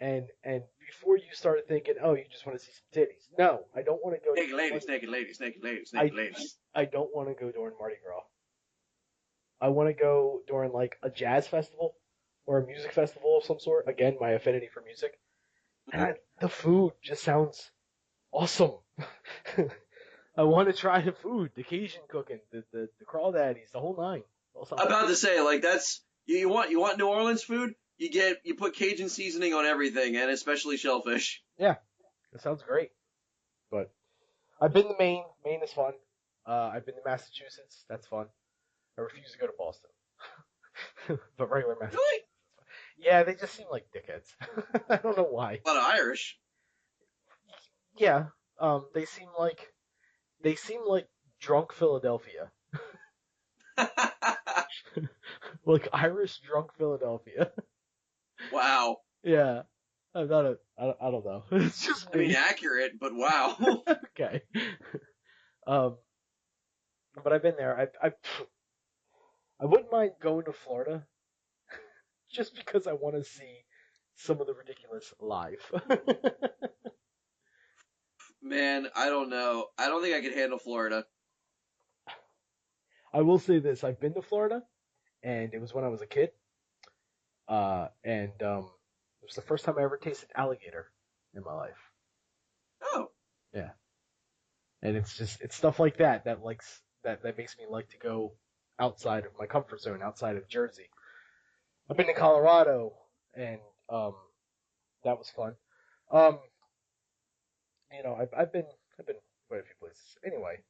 And before you start thinking, oh, you just want to see some titties. No, I don't want to go. Naked ladies. I don't want to go during Mardi Gras. I want to go during like a jazz festival or a music festival of some sort. Again, my affinity for music. And the food just sounds awesome. I want to try the food, the Cajun cooking, the crawdaddies, the whole nine. I'm about to say, like, that's you want New Orleans food? You put Cajun seasoning on everything, and especially shellfish. Yeah, that sounds great. But I've been to Maine. Maine is fun. I've been to Massachusetts. That's fun. I refuse to go to Boston. But regular Massachusetts. Really? Yeah, they just seem like dickheads. I don't know why. A lot of Irish. Yeah, they seem like drunk Philadelphia, like Irish drunk Philadelphia. Wow. Yeah, I'm not a. I don't know. It's just I mean, me. accurate, but wow. Okay. Um, but I've been there. I wouldn't mind going to Florida just because I want to see some of the ridiculous live. Man, I don't know. I don't think I could handle Florida. I will say this: I've been to Florida, and it was when I was a kid. It was the first time I ever tasted alligator in my life. Oh, Yeah, and it's stuff like that makes me like to go outside of my comfort zone, outside of Jersey. I've been to Colorado, and um, that was fun. Um, I've been quite a few places. Anyway,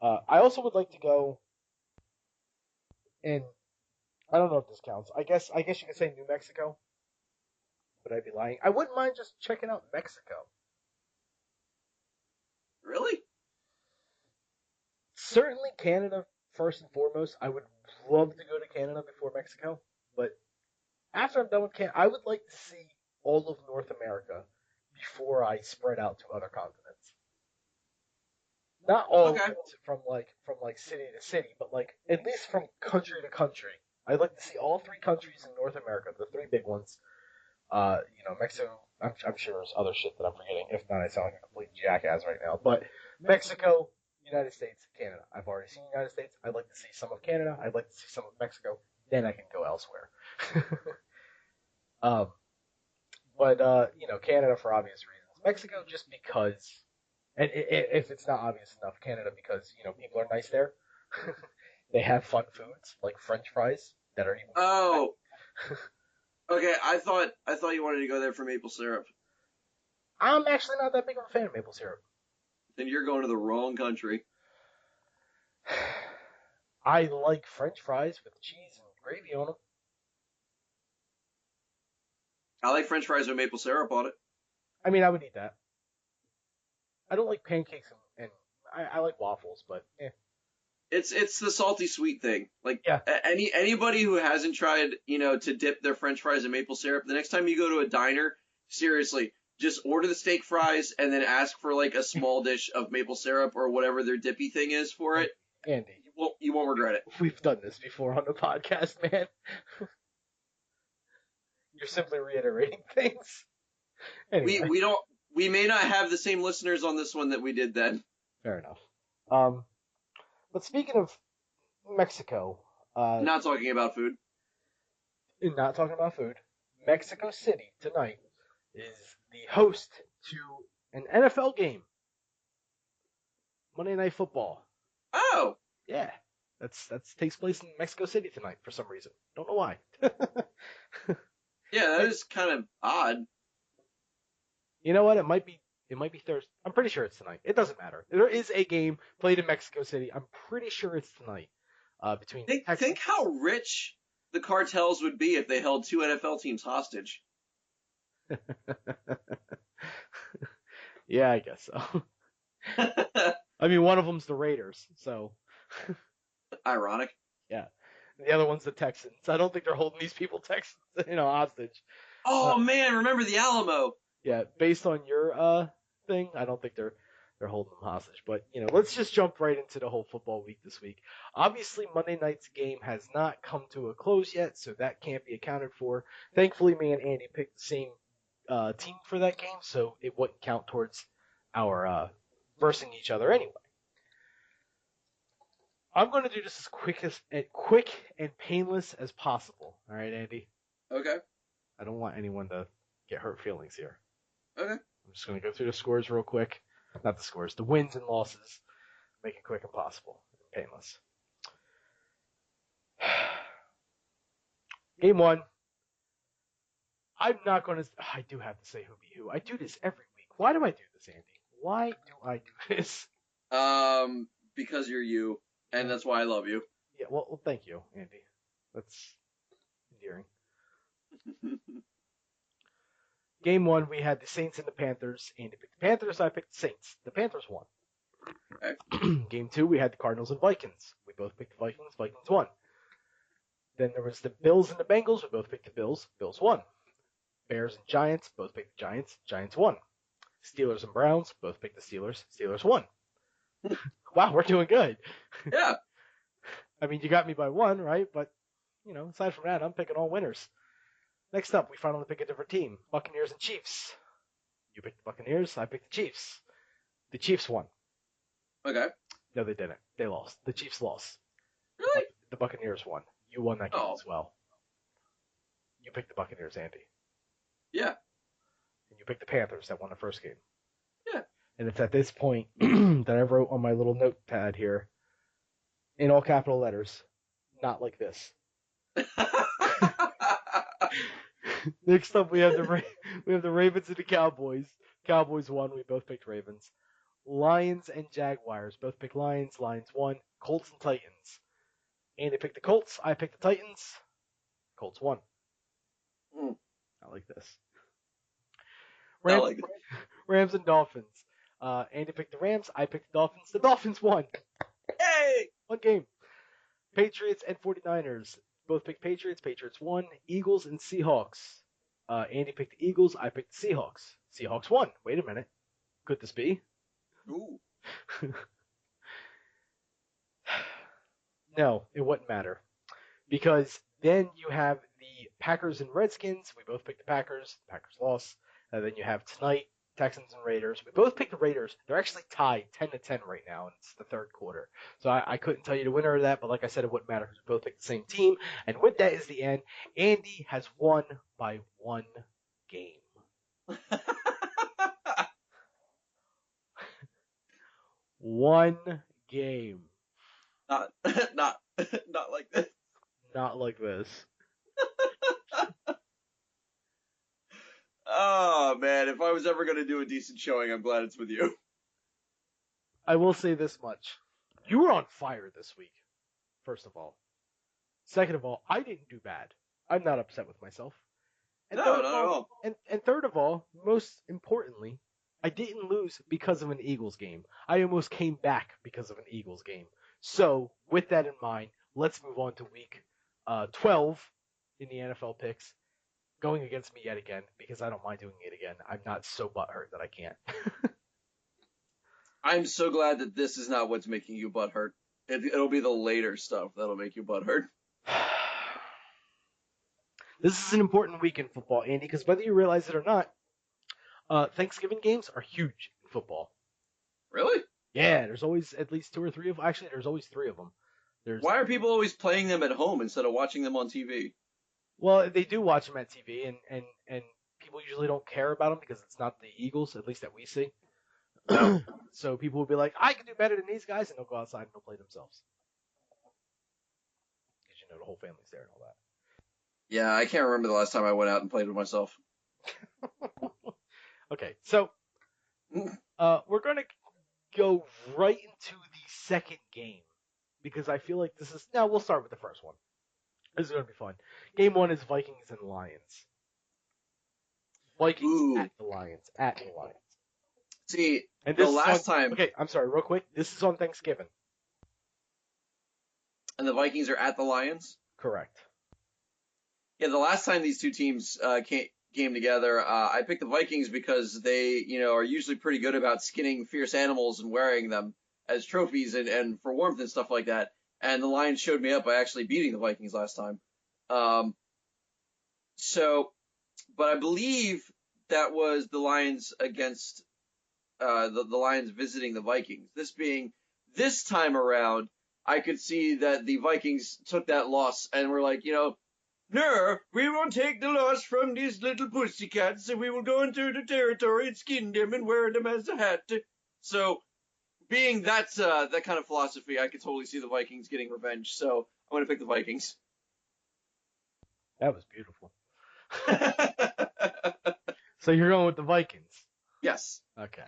I also would like to go, and I don't know if this counts. I guess you could say New Mexico, but I'd be lying. I wouldn't mind just checking out Mexico. really? Certainly Canada first and foremost. I would love to go to Canada before Mexico, but after I'm done with Canada, I would like to see all of North America before I spread out to other continents. Not all of Okay. it from city to city, but like at least from country to country. I'd like to see all three countries in North America, the three big ones. Mexico. I'm sure there's other shit that I'm forgetting. If not, I sound like a complete jackass right now. But Mexico, United States, Canada. I've already seen the United States. I'd like to see some of Canada. I'd like to see some of Mexico. Then I can go elsewhere. um, but Canada for obvious reasons. Mexico just because, and if it's not obvious enough, Canada because people are nice there. They have fun foods like French fries that are even. Oh, okay. I thought you wanted to go there for maple syrup. I'm actually not that big of a fan of maple syrup. Then you're going to the wrong country. I like French fries with cheese and gravy on them. I like French fries with maple syrup on it. I mean, I would eat that. I don't like pancakes and I like waffles, but It's the salty sweet thing. Like yeah, anybody who hasn't tried, to dip their French fries in maple syrup, the next time you go to a diner, seriously, just order the steak fries and then ask for like a small dish of maple syrup or whatever their dippy thing is for it. Andy, You won't regret it. we've done this before on the podcast, man. You're simply reiterating things. Anyway, We may not have the same listeners on this one that we did then. fair enough. Um, but speaking of Mexico, Not talking about food. not talking about food, Mexico City tonight is the host to an NFL game, Monday Night Football. Oh, Yeah, that's takes place in Mexico City tonight for some reason. Don't know why. yeah, that is kind of odd. You know what? It might be Thursday. I'm pretty sure it's tonight. It doesn't matter. There is a game played in Mexico City. I'm pretty sure it's tonight. Between Think how rich the cartels would be if they held two NFL teams hostage. Yeah, I guess so. I mean, one of them's the Raiders, so Ironic. yeah. The other one's the Texans. I don't think they're holding these people Texans, hostage. Oh man, remember the Alamo? Yeah, based on your thing, I don't think they're holding them hostage. But let's just jump right into the whole football week this week. Obviously, Monday night's game has not come to a close yet, so that can't be accounted for. Thankfully, me and Andy picked the same team for that game, so it wouldn't count towards our versing each other anyway. I'm going to do this as quick and painless as possible. All right, Andy. Okay. I don't want anyone to get hurt feelings here. Okay. I'm just going to go through the scores real quick. Not the scores, the wins and losses. Make it quick and possible and painless. Game 1. I'm not going to. I do have to say who beat who. I do this every week. Why do I do this, Andy? Why do I do this? Because you're you, and that's why I love you. Yeah, well, thank you, Andy. That's endearing. Game 1, we had the Saints and the Panthers. Andy picked the Panthers. I picked the Saints. The Panthers won. Okay. Game 2, we had the Cardinals and Vikings. We both picked the Vikings. Vikings won. Then there was the Bills and the Bengals. We both picked the Bills. Bills won. Bears and Giants. Both picked the Giants. Giants won. Steelers and Browns. Both picked the Steelers. Steelers won. Wow, we're doing good. Yeah. I mean, you got me by one, right? But, aside from that, I'm picking all winners. Next up, we finally pick a different team. Buccaneers and Chiefs. You picked the Buccaneers. I picked the Chiefs. The Chiefs won. Okay. No, they didn't. They lost. The Chiefs lost. Really? The Buccaneers won. You won that game Oh. as well. You picked the Buccaneers, Andy. Yeah. And you picked the Panthers that won the first game. Yeah. And it's at this point that I wrote on my little notepad here, in all capital letters, not like this. Next up, we have the Ravens and the Cowboys. Cowboys won. We both picked Ravens. Lions and Jaguars. Both picked Lions. Lions won. Colts and Titans. Andy picked the Colts. I picked the Titans. Colts won. Mm. I like this. Rams, Rams and Dolphins. Andy picked the Rams. I picked the Dolphins. The Dolphins won. Hey! One game. Patriots and 49ers. Both picked Patriots. Patriots won. Eagles and Seahawks. Andy picked the Eagles. I picked the Seahawks. Seahawks won. Wait a minute. Could this be? Ooh. No, it wouldn't matter. Because then you have the Packers and Redskins. We both picked the Packers. The Packers lost. And then you have tonight, Texans and Raiders. We both picked the Raiders. They're actually tied 10-10 right now, and it's the third quarter. So I couldn't tell you the winner of that, but like I said, it wouldn't matter because we both picked the same team. And with that is the end. Andy has won by one game. One game. Not like this. Not like this. Oh man, if I was ever gonna do a decent showing, I'm glad it's with you. I will say this much. You were on fire this week, first of all. Second of all, I didn't do bad. I'm not upset with myself. And No, third not of at all, all. And third of all, most importantly, I didn't lose because of an Eagles game. I almost came back because of an Eagles game. So, with that in mind, let's move on to week 12 in the NFL picks. Going against me yet again, because I don't mind doing it again. I'm not so butthurt that I can't. I'm so glad that this is not what's making you butthurt. It'll be the later stuff that'll make you butthurt. This is an important week in football, Andy, because whether you realize it or not, Thanksgiving games are huge in football. Really? Yeah, there's always at least two or three of them. Actually, there's always three of them. Why are people always playing them at home instead of watching them on TV? Well, they do watch them at TV, and people usually don't care about them because it's not the Eagles, at least that we see. No. So people will be like, I can do better than these guys, and they'll go outside and they'll play themselves. Because the whole family's there and all that. Yeah, I can't remember the last time I went out and played with myself. Okay, so we're going to go right into the second game because I feel like this is... Now, we'll start with the first one. This is going to be fun. Game 1 is Vikings and Lions. Vikings at the Lions. At the Lions. See, and the last time... Okay, I'm sorry, real quick. This is on Thanksgiving. And the Vikings are at the Lions? Correct. Yeah, the last time these two teams came together, I picked the Vikings because they, are usually pretty good about skinning fierce animals and wearing them as trophies and for warmth and stuff like that. And the Lions showed me up by actually beating the Vikings last time. But I believe that was the Lions against the Lions visiting the Vikings. This time around, I could see that the Vikings took that loss and were like, no, we won't take the loss from these little pussycats, and we will go into the territory and skin them and wear them as a hat. So, being that kind of philosophy, I could totally see the Vikings getting revenge. So, I'm going to pick the Vikings. That was beautiful. So you're going with the Vikings. Yes. Okay.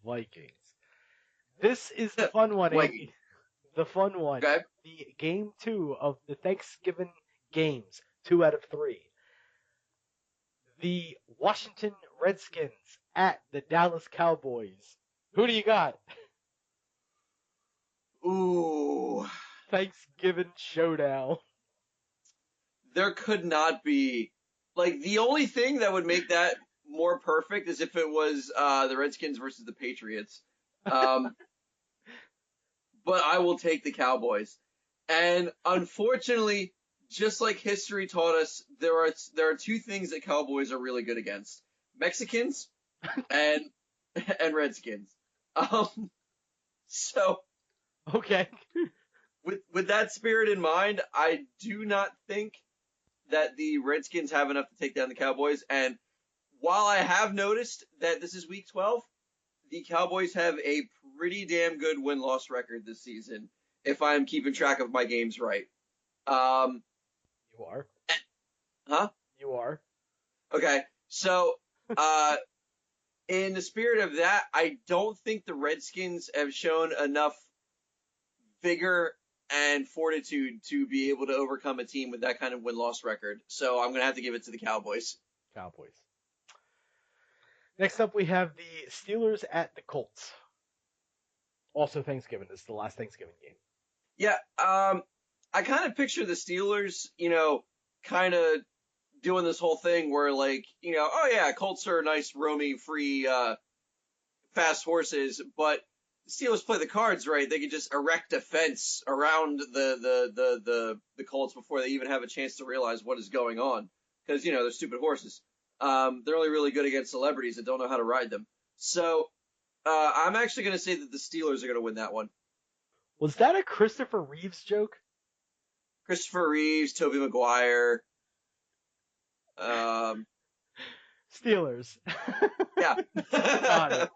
Vikings. This is the fun one, Wait. Andy. The fun one. Okay. The game 2 of the Thanksgiving games. 2 out of 3. The Washington Redskins at the Dallas Cowboys. Who do you got? Ooh. Thanksgiving showdown. There could not be, like, the only thing that would make that more perfect is if it was the Redskins versus the Patriots. But I will take the Cowboys. And unfortunately, just like history taught us, there are two things that Cowboys are really good against: Mexicans and Redskins. So Okay. with that spirit in mind, I do not think that the Redskins have enough to take down the Cowboys. And while I have noticed that this is week 12, the Cowboys have a pretty damn good win-loss record this season, if I'm keeping track of my games right. You are. Huh? You are. Okay. So, in the spirit of that, I don't think the Redskins have shown enough vigor and fortitude to be able to overcome a team with that kind of win-loss record. So I'm going to have to give it to the Cowboys. Cowboys. Next up, we have the Steelers at the Colts. Also Thanksgiving. This is the last Thanksgiving game. Yeah, I kind of picture the Steelers, kind of doing this whole thing where, like, oh yeah, Colts are nice, roamy, free, fast horses, but the Steelers play the cards right. They could just erect a fence around the Colts before they even have a chance to realize what is going on, because they're stupid horses. They're only really good against celebrities that don't know how to ride them. So I'm actually going to say that the Steelers are going to win that one. Was that a Christopher Reeves joke? Christopher Reeves, Tobey Maguire. Steelers. Yeah. Got it.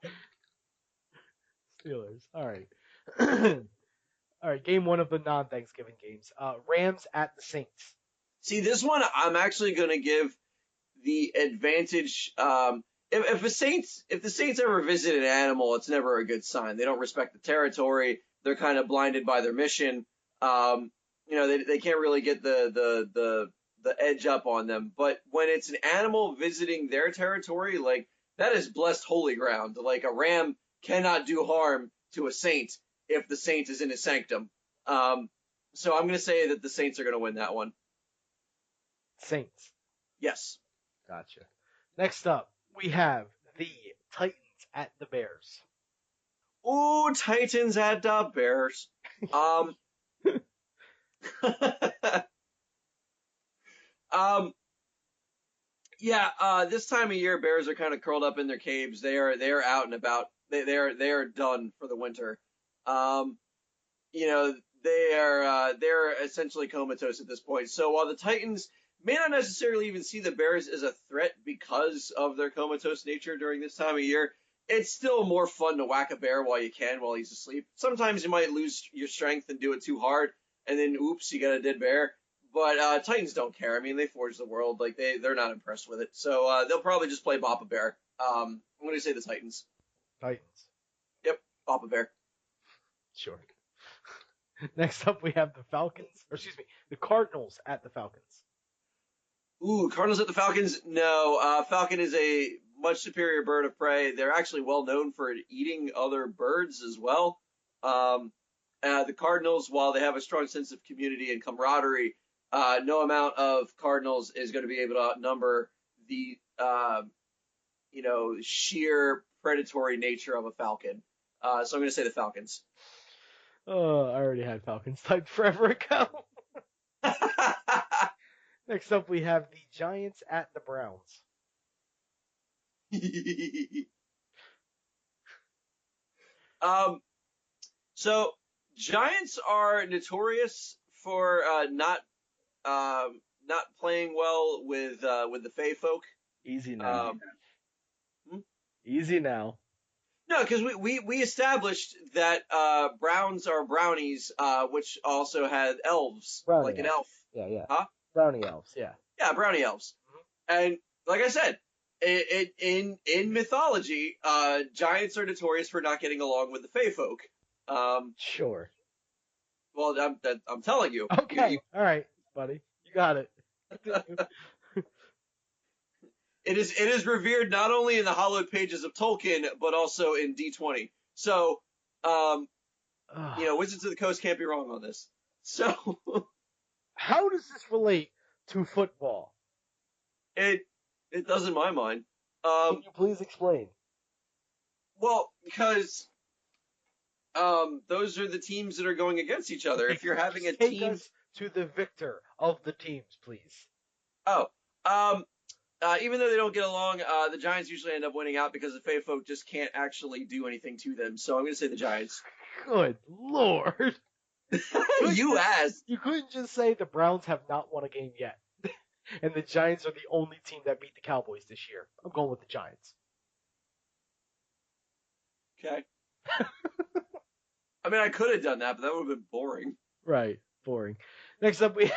Steelers. All right. All right. Game 1 of the non-Thanksgiving games. Rams at the Saints. See, this one I'm actually going to give the advantage. If the Saints ever visit an animal, it's never a good sign. They don't respect the territory. They're kind of blinded by their mission. They can't really get the edge up on them. But when it's an animal visiting their territory, like, that is blessed holy ground. Like, a ram cannot do harm to a saint if the saint is in his sanctum. So I'm going to say that the Saints are going to win that one. Saints. Yes. Gotcha. Next up, we have the Titans at the Bears. Ooh, Titans at the Bears. This time of year, Bears are kind of curled up in their caves. They are out and about. They are done for the winter. They're essentially comatose at this point. So while the Titans may not necessarily even see the Bears as a threat because of their comatose nature during this time of year, it's still more fun to whack a bear while he's asleep. Sometimes you might lose your strength and do it too hard, and then oops, you got a dead bear. But Titans don't care. I mean, they forge the world. Like, they're not impressed with it. So they'll probably just play Bop a Bear. I'm going to say the Titans. Titans. Yep, Bop a Bear. Sure. Next up, we have the Cardinals at the Falcons. Ooh, Cardinals at the Falcons? No, Falcon is a much superior bird of prey. They're actually well known for eating other birds as well. The Cardinals, while they have a strong sense of community and camaraderie, no amount of Cardinals is going to be able to outnumber the, sheer predatory nature of a Falcon. So I'm going to say the Falcons. Oh, I already had Falcons typed forever ago. Next up, we have the Giants at the Browns. So Giants are notorious for not playing well with the Fey folk. Easy now. Easy now. No, because we established that Browns are brownies, which also had elves, Brownie like an elf. elf. Yeah. Huh? Brownie elves, yeah. Yeah, brownie elves. Mm-hmm. And like I said, In mythology, giants are notorious for not getting along with the Fey folk. Sure. Well, I'm telling you. Okay. All right, buddy. You got it. Continue. It is revered not only in the hallowed pages of Tolkien, but also in D20. So, Wizards of the Coast can't be wrong on this. So, How does this relate to football? it does in my mind. Can you please explain? Well, because those are the teams that are going against each other. If you're having a Take team, us to the victor of the teams, please. Even though they don't get along, the Giants usually end up winning out because the Fey folk just can't actually do anything to them. So I'm going to say the Giants. Good Lord. You asked. You couldn't just say the Browns have not won a game yet. And the Giants are the only team that beat the Cowboys this year. I'm going with the Giants. Okay. I mean, I could have done that, but that would have been boring. Right. Boring. Next up, we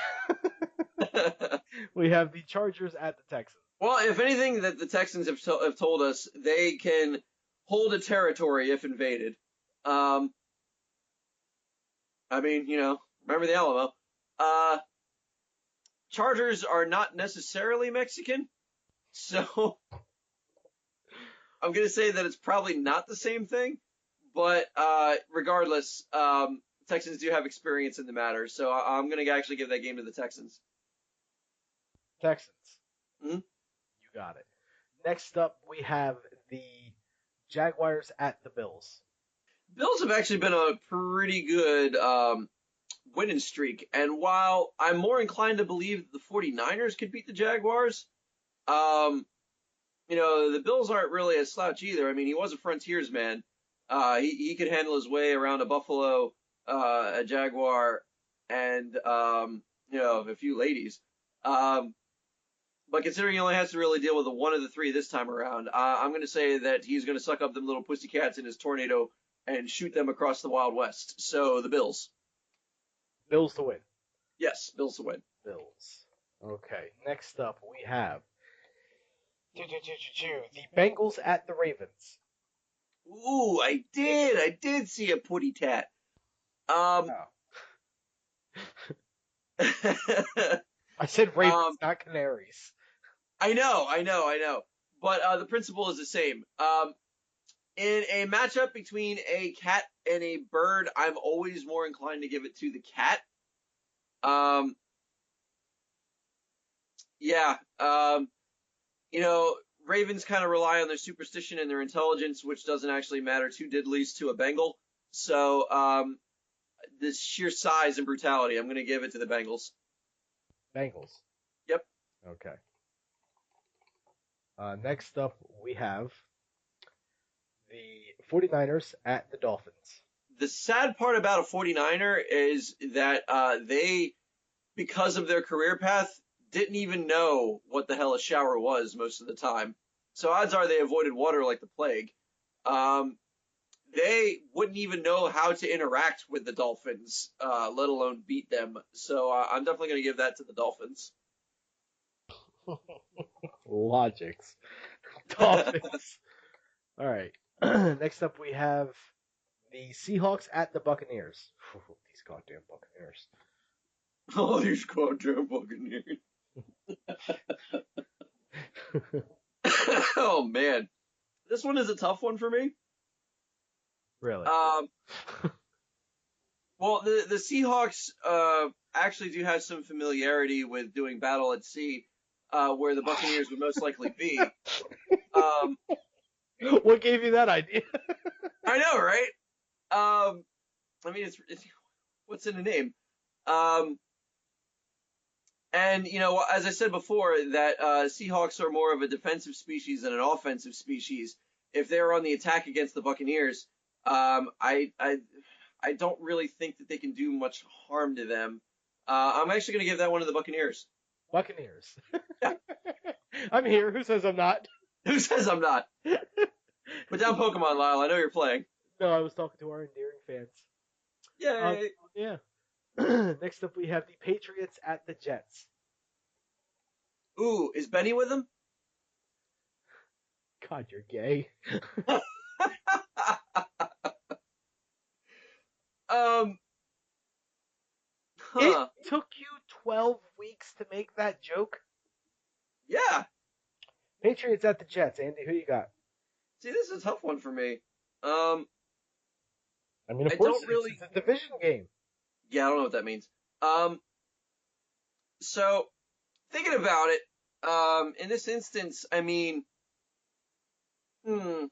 have the Chargers at the Texans. Well, if anything that the Texans have told us, they can hold a territory if invaded. I mean, remember the Alamo. Chargers are not necessarily Mexican, so I'm going to say that it's probably not the same thing. But regardless, Texans do have experience in the matter, so I'm going to actually give that game to the Texans. Texans. Hmm? You got it. Next up, we have the Jaguars at the Bills. Bills have actually been on a pretty good winning streak, and while I'm more inclined to believe that the 49ers could beat the Jaguars, the Bills aren't really a slouch either. I mean, he was a frontiersman. He could handle his way around a Buffalo, a Jaguar, and a few ladies. But considering he only has to really deal with one of the three this time around, I'm going to say that he's going to suck up them little pussycats in his tornado and shoot them across the Wild West. So the Bills. Bills to win. Yes, Bills to win. Bills. Okay. Next up, we have the Bengals at the Ravens. Ooh, I did see a putty tat. Oh. I said Ravens, not Canaries. I know. But the principle is the same. In a matchup between a cat and a bird, I'm always more inclined to give it to the cat. Ravens kind of rely on their superstition and their intelligence, which doesn't actually matter two diddlies to a Bengal. So, this sheer size and brutality, I'm going to give it to the Bengals. Bengals. Yep. Okay. Next up, we have the 49ers at the Dolphins. The sad part about a 49er is that they, because of their career path, didn't even know what the hell a shower was most of the time. So odds are they avoided water like the plague. They wouldn't even know how to interact with the Dolphins, let alone beat them. So I'm definitely going to give that to the Dolphins. Logics. Dolphins. All right. Next up, we have the Seahawks at the Buccaneers. These goddamn Buccaneers. Oh, these goddamn Buccaneers. Oh, man. This one is a tough one for me. Really? Well, the Seahawks actually do have some familiarity with doing battle at sea, where the Buccaneers would most likely be. What gave you that idea? I know, right? I mean, it's what's in the name? And, as I said before, that Seahawks are more of a defensive species than an offensive species. If they're on the attack against the Buccaneers, I don't really think that they can do much harm to them. I'm actually going to give that one to the Buccaneers. Buccaneers. Yeah. I'm here. Who says I'm not? Who says I'm not? Put down Pokemon, Lyle. I know you're playing. No, I was talking to our endearing fans. Yay! Yeah. Next up, we have the Patriots at the Jets. Ooh, is Benny with them? God, you're gay. Um, It huh. took you 12 weeks to make that joke? Yeah. Patriots at the Jets. Andy, who you got? See, this is a tough one for me. Um, I mean, of I course, don't it's really. a division game. Yeah, I don't know what that means. Um, so thinking about it, in this instance, I mean, hmm,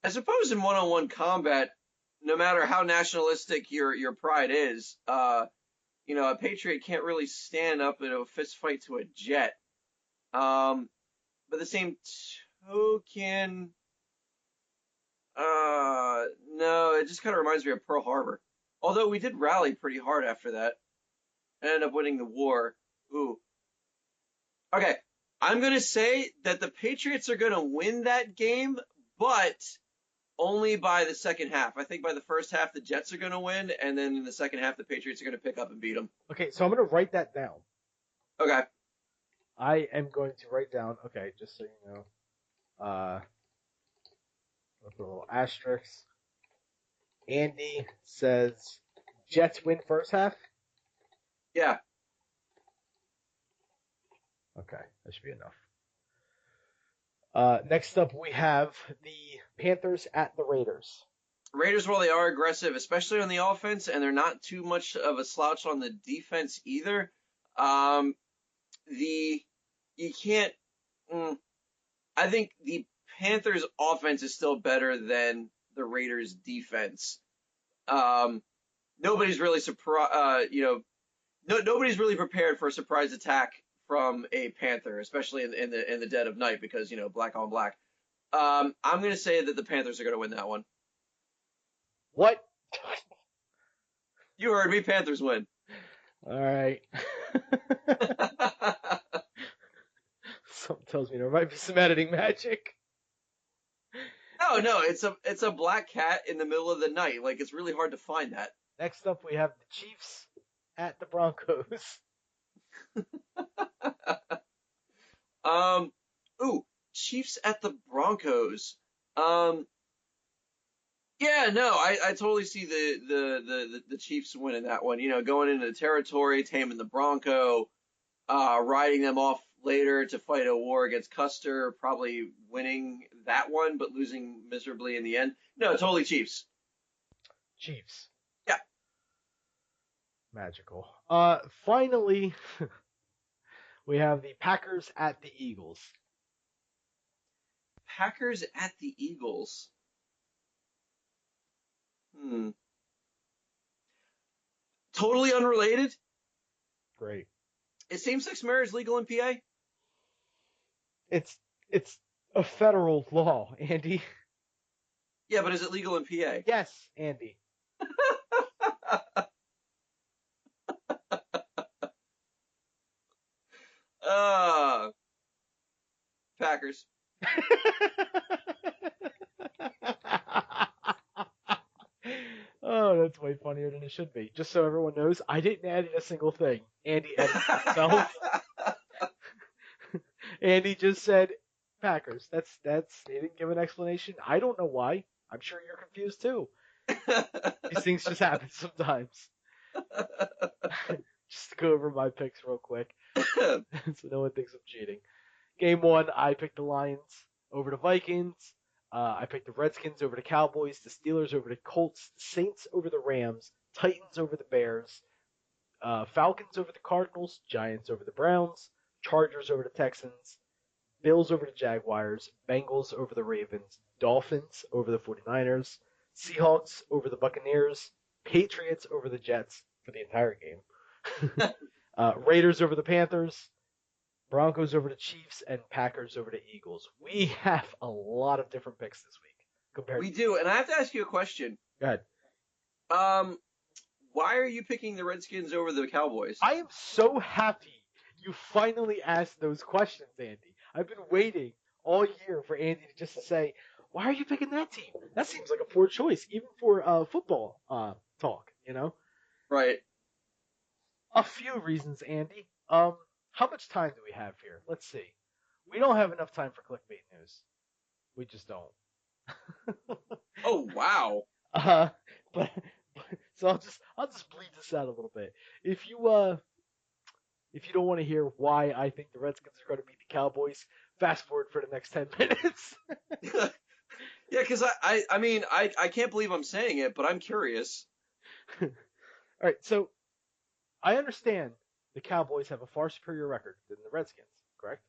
I suppose in one-on-one combat, no matter how nationalistic your pride is, a Patriot can't really stand up in a fist fight to a Jet. But the same token, no, it just kind of reminds me of Pearl Harbor. Although we did rally pretty hard after that, and ended up winning the war. Ooh, okay. I'm gonna say that the Patriots are gonna win that game, but only by the second half. I think by the first half the Jets are gonna win, and then in the second half the Patriots are gonna pick up and beat them. Okay, so I'm going to write that down. Okay. I am going to write down, okay, just so you know, with a little asterisk. Andy says Jets win first half. Yeah. Okay, that should be enough. Next up, we have the Panthers at the Raiders. Raiders, while they are aggressive, especially on the offense, and they're not too much of a slouch on the defense either. Um, the you can't. I think the Panthers' offense is still better than the Raiders' defense. Um, nobody's really surprised. Nobody's really prepared for a surprise attack from a Panther, especially in the dead of night, because black on black. I'm gonna say that the Panthers are gonna win that one. What? You heard me. Panthers win. All right. Something tells me there might be some editing magic. No, it's a black cat in the middle of the night. Like, it's really hard to find that. Next up, we have the Chiefs at the Broncos. Um, Chiefs at the Broncos. Um, yeah, no, I totally see the Chiefs winning that one. Going into the territory, taming the Bronco, riding them off later to fight a war against Custer, probably winning that one, but losing miserably in the end. No, totally Chiefs. Chiefs. Yeah. Magical. Finally, we have the Packers at the Eagles. Packers at the Eagles. Totally unrelated. Great. Is same-sex marriage legal in PA? It's a federal law, Andy. Yeah, but is it legal in PA? Yes, Andy. Packers. Oh, that's way funnier than it should be. Just so everyone knows, I didn't edit a single thing. Andy edited himself. Andy just said Packers. That's he didn't give an explanation. I don't know why. I'm sure you're confused too. These things just happen sometimes. Just to go over my picks real quick, so no one thinks I'm cheating. Game 1, I picked the Lions over the Vikings. I picked the Redskins over the Cowboys, the Steelers over the Colts, the Saints over the Rams, Titans over the Bears, Falcons over the Cardinals, Giants over the Browns, Chargers over the Texans, Bills over the Jaguars, Bengals over the Ravens, Dolphins over the 49ers, Seahawks over the Buccaneers, Patriots over the Jets for the entire game, Raiders over the Panthers, Broncos over the Chiefs, and Packers over the Eagles. We have a lot of different picks this week compared. We do, and I have to ask you a question. Go ahead. Why are you picking the Redskins over the Cowboys? I am so happy you finally asked those questions, Andy. I've been waiting all year for Andy to just say, "Why are you picking that team? That seems like a poor choice, even for football talk." Right. A few reasons, Andy. How much time do we have here? Let's see. We don't have enough time for clickbait news. We just don't. Oh wow. Uh, but, so I'll just bleed this out a little bit. If you don't want to hear why I think the Redskins are going to beat the Cowboys, fast forward for the next 10 minutes. Yeah, because I mean, I can't believe I'm saying it, but I'm curious. All right, so I understand the Cowboys have a far superior record than the Redskins, correct?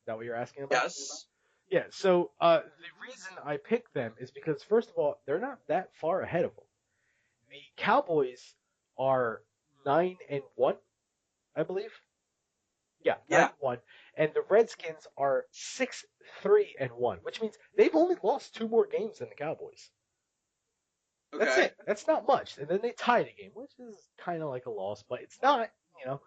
Is that what you're asking about? Yes. Yeah, so the reason I picked them is because, first of all, they're not that far ahead of them. The Cowboys are 9-1, I believe. Yeah, nine Yeah. and one, and the Redskins are 6-3-1, which means they've only lost two more games than the Cowboys. That's Okay. it. That's not much. And then they tied a game, which is kind of like a loss, but it's not. You know,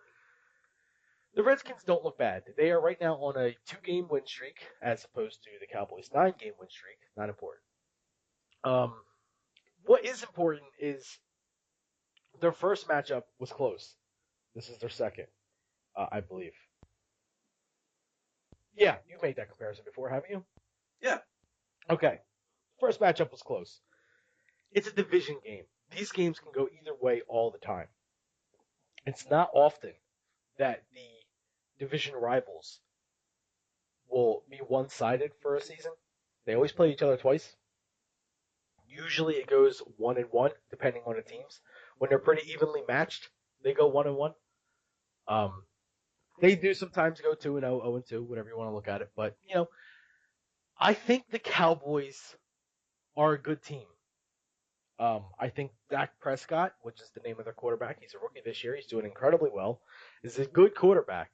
the Redskins don't look bad. They are right now on a 2-game win streak, as opposed to the Cowboys' 9-game win streak. Not important. Um, what is important is their first matchup was close. This is their second, I believe. Yeah, you made that comparison before, haven't you? Yeah. Okay. First matchup was close. It's a division game. These games can go either way all the time. It's not often that the division rivals will be one-sided for a season. They always play each other twice. Usually it goes 1-1, depending on the teams. When they're pretty evenly matched, they go 1-1. Um, they do sometimes go 2-0, 0-2, whatever you want to look at it. But I think the Cowboys are a good team. I think Dak Prescott, which is the name of their quarterback, he's a rookie this year. He's doing incredibly well. Is a good quarterback.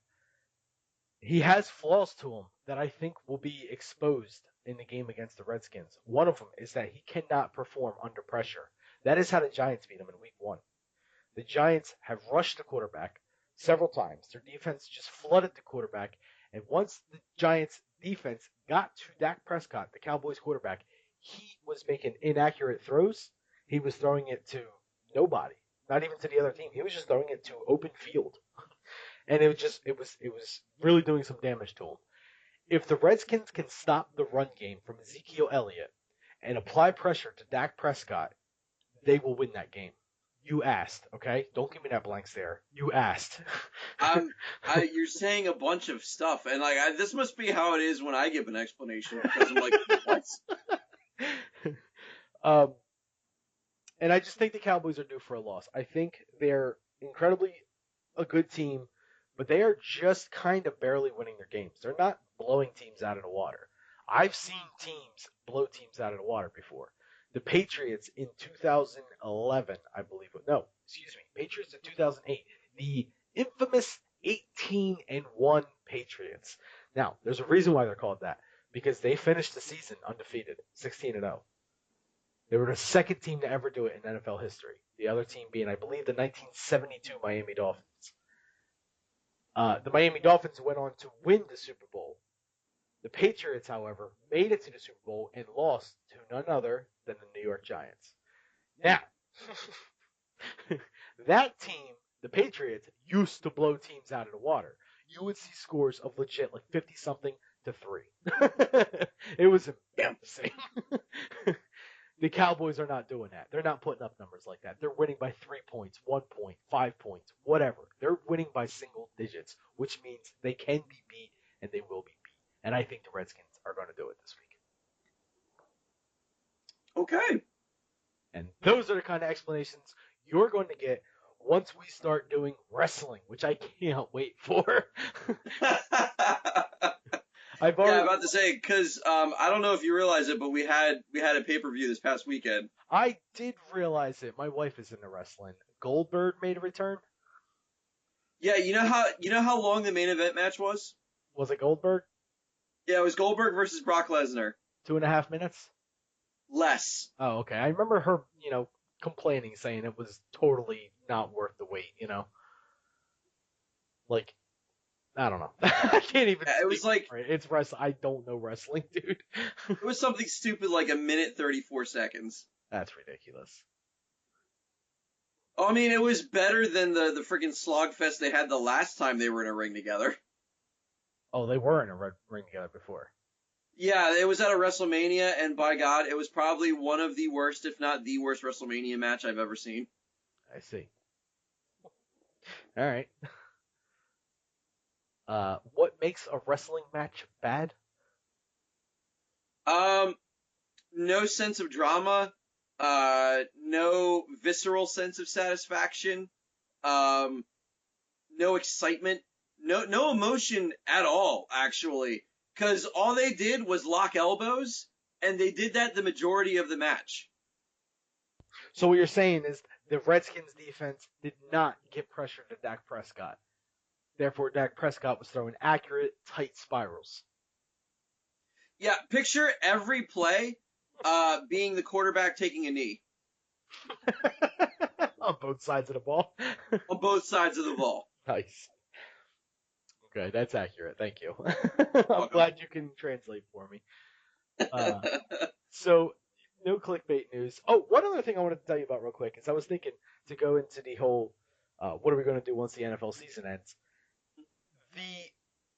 He has flaws to him that I think will be exposed in the game against the Redskins. One of them is that he cannot perform under pressure. That is how the Giants beat him in Week 1. The Giants have rushed the quarterback several times. Their defense just flooded the quarterback, and once the Giants' defense got to Dak Prescott, the Cowboys quarterback, he was making inaccurate throws. He was throwing it to nobody, not even to the other team. He was just throwing it to open field, and it was really doing some damage to him. If the Redskins can stop the run game from Ezekiel Elliott and apply pressure to Dak Prescott, they will win that game. You asked, okay? Don't give me that blank stare. You asked. You're saying a bunch of stuff, and like this must be how it is when I give an explanation because I'm like, what? um, and I just think the Cowboys are due for a loss. I think they're incredibly a good team, but they are just kind of barely winning their games. They're not blowing teams out of the water. I've seen teams blow teams out of the water before. The Patriots in 2011, I believe. No, excuse me. Patriots in 2008. The infamous 18-1 Patriots. Now, there's a reason why they're called that. Because they finished the season undefeated, 16-0. They were the second team to ever do it in NFL history. The other team being, I believe, the 1972 Miami Dolphins. The Miami Dolphins went on to win the Super Bowl. The Patriots, however, made it to the Super Bowl and lost to none other than the New York Giants. Now, that team, the Patriots, used to blow teams out of the water. You would see scores of legit like 50-something to 3. It was embarrassing. The Cowboys are not doing that. They're not putting up numbers like that. They're winning by 3 points, 1 point, 5 points, whatever. They're winning by single digits, which means they can be beat and they will be beat. And I think the Redskins are going to do it this week. Okay. And those are the kind of explanations you're going to get once we start doing wrestling, which I can't wait for. I've already. Yeah, I'm about to say because I don't know if you realize it, but we had a pay-per-view this past weekend. I did realize it. My wife is into wrestling. Goldberg made a return. Yeah, you know how long the main event match was? Was it Goldberg? Yeah, it was Goldberg versus Brock Lesnar. 2.5 minutes. Less. Oh, okay. I remember her, complaining, saying it was totally not worth the wait. Like, I don't know. I can't even. It was like it's wrestling. I don't know wrestling, dude. it was something stupid like 1:34. That's ridiculous. Oh, I mean, it was better than the freaking slogfest they had the last time they were in a ring together. Oh, they were in a ring together before. Yeah, it was at a WrestleMania, and by God, it was probably one of the worst, if not the worst WrestleMania match I've ever seen. I see. All right. What makes a wrestling match bad? Um, no sense of drama, no visceral sense of satisfaction, um, no excitement, no emotion at all, actually, because all they did was lock elbows, and they did that the majority of the match. So what you're saying is the Redskins defense did not get pressure to Dak Prescott. Therefore, Dak Prescott was throwing accurate, tight spirals. Yeah, picture every play being the quarterback taking a knee On both sides of the ball. on both sides of the ball. Nice. Okay, that's accurate. Thank you. You're I'm welcome. glad you can translate for me. So, no clickbait news. Oh, one other thing I wanted to tell you about real quick is I was thinking to go into the whole, what are we going to do once the NFL season ends?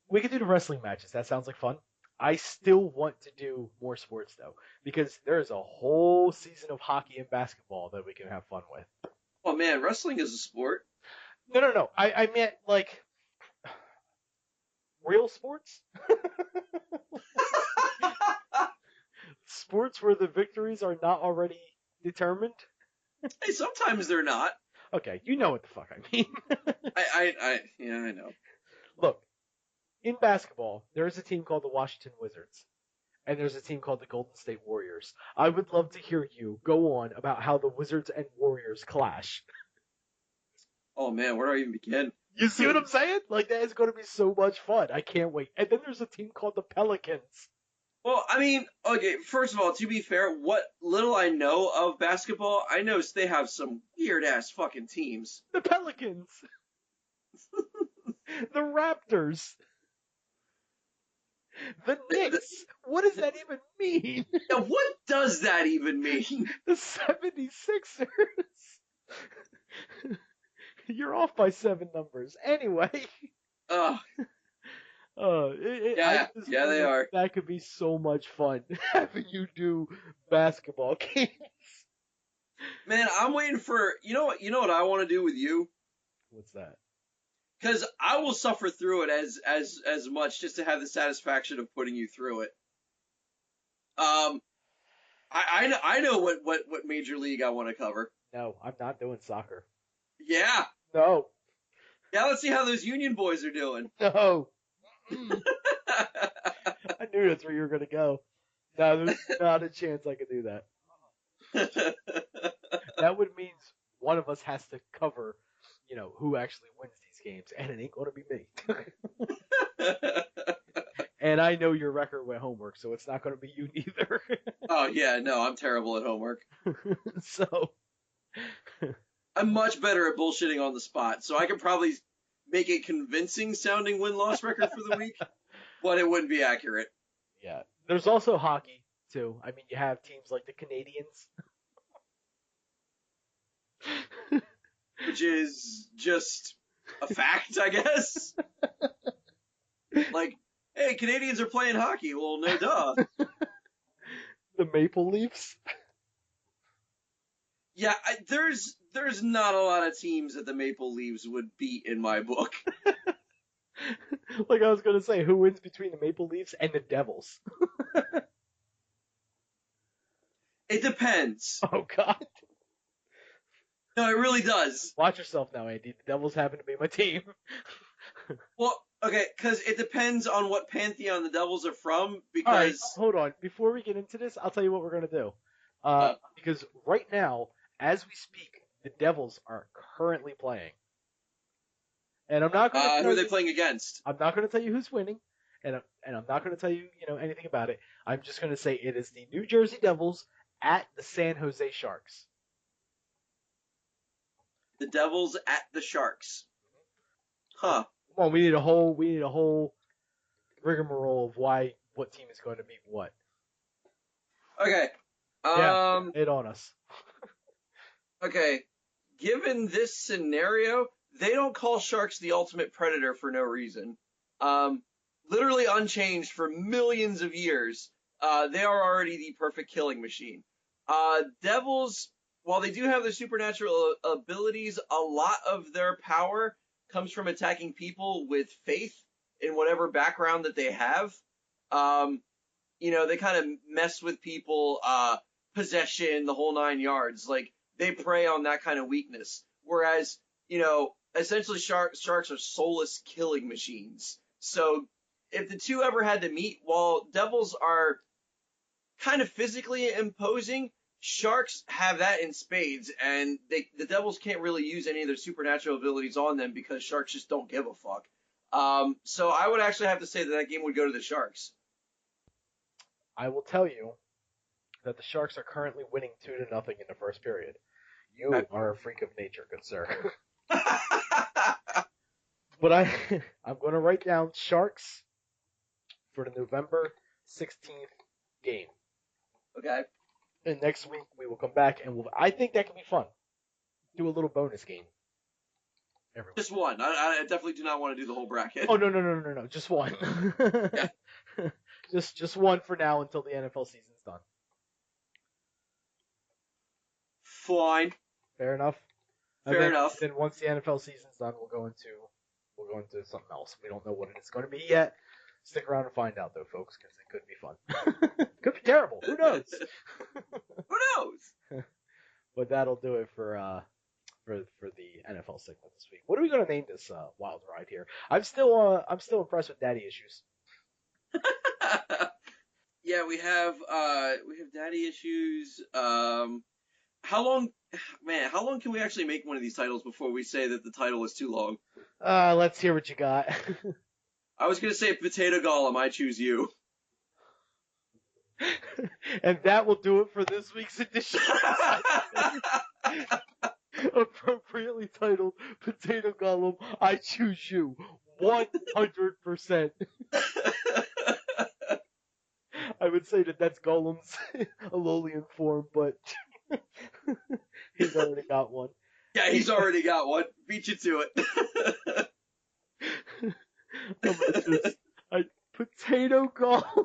We could do the wrestling matches. That sounds like fun. I still want to do more sports though, because there's a whole season of hockey and basketball that we can have fun with. Oh man, wrestling is a sport. No. I meant like real sports. Sports where the victories are not already determined. Hey, sometimes they're not. Okay, you know what the fuck I mean. Yeah, I know. Look, in basketball, there is a team called the Washington Wizards, and there's a team called the Golden State Warriors. I would love to hear you go on about how the Wizards and Warriors clash. Oh man, where do I even begin? You see what I'm saying? Like, that is going to be so much fun. I can't wait. And then there's a team called the Pelicans. Well, I mean, okay, first of all, to be fair, what little I know of basketball, I know they have some weird ass fucking teams. The Pelicans. The Raptors. The Knicks. What does that even mean? Now, what does that even mean? The 76ers. You're off by 7 numbers. Anyway. Oh, I just yeah, feel they like are. that could be so much fun having you do basketball games. Man, I'm waiting for you know what I want to do with you? What's that? Because I will suffer through it as much just to have the satisfaction of putting you through it. I know what major league I want to cover. No, I'm not doing soccer. Yeah, No. yeah. Let's see how those Union boys are doing. No. I knew that's where you were going to go. No, there's not a chance I could do that. That would mean one of us has to cover, who actually wins these games, and it ain't going to be me. And I know your record with homework, so it's not going to be you neither. Oh yeah, no, I'm terrible at homework. So, I'm much better at bullshitting on the spot, so I could probably make a convincing sounding win-loss record for the week, but it wouldn't be accurate. yeah. There's also hockey, too. I mean, you have teams like the Canadians. Which is just a fact, I guess. Like, hey, Canadians are playing hockey. Well, no duh. The Maple Leafs. Yeah, there's not a lot of teams that the Maple Leafs would beat in my book. Like I was going to say, who wins between the Maple Leafs and the Devils? It depends. Oh, God. No, it really does. Watch yourself now, Andy. The Devils happen to be my team. Well, okay, because it depends on what pantheon the Devils are from, All right, because... hold on. Before we get into this, I'll tell you what we're going to do. Because right now, as we speak, the Devils are currently playing. And I'm not going to who are they playing against? I'm not going to tell you who's winning, and I'm not going to tell you, anything about it. I'm just going to say it is the New Jersey Devils at the San Jose Sharks. The Devils at the Sharks. Huh. Come on, we need a whole rigmarole of what team is going to beat what. Okay. Yeah, hit on us. Okay. Given this scenario, they don't call sharks the ultimate predator for no reason. literally unchanged for millions of years, they are already the perfect killing machine. Devils, while they do have their supernatural abilities, a lot of their power comes from attacking people with faith in whatever background that they have. They kind of mess with people, possession, the whole 9 yards. Like, they prey on that kind of weakness. Whereas, essentially sharks are soulless killing machines. So if the two ever had to meet, while devils are kind of physically imposing, sharks have that in spades, and the devils can't really use any of their supernatural abilities on them because sharks just don't give a fuck. So I would actually have to say that game would go to the sharks. I will tell you that the Sharks are currently winning 2-0 in the first period. You Okay. are a freak of nature, good sir. But I'm going to write down Sharks for the November 16th game. Okay. And next week we will come back and I think that can be fun. Do a little bonus game. Every week. Just one. I definitely do not want to do the whole bracket. Oh, no. Just one. Yeah. Just one for now until the NFL season's done. Fine. Fair enough. Fair enough. Then once the NFL season's done, we'll go into something else. We don't know what it's going to be yet. Stick around and find out, though, folks, because it could be fun. Could be terrible. Who knows? Who knows? But that'll do it for the NFL segment this week. What are we going to name this wild ride here? I'm still impressed with Daddy Issues. Yeah, we have daddy issues. How long can we actually make one of these titles before we say that the title is too long? Let's hear what you got. I was gonna say Potato Golem, I choose you. And that will do it for this week's edition. Appropriately titled Potato Golem, I choose you. 100%. I would say that's Golem's Alolian form, but he's already got one. Yeah, he's already got one. Beat you to it. Potato Golem.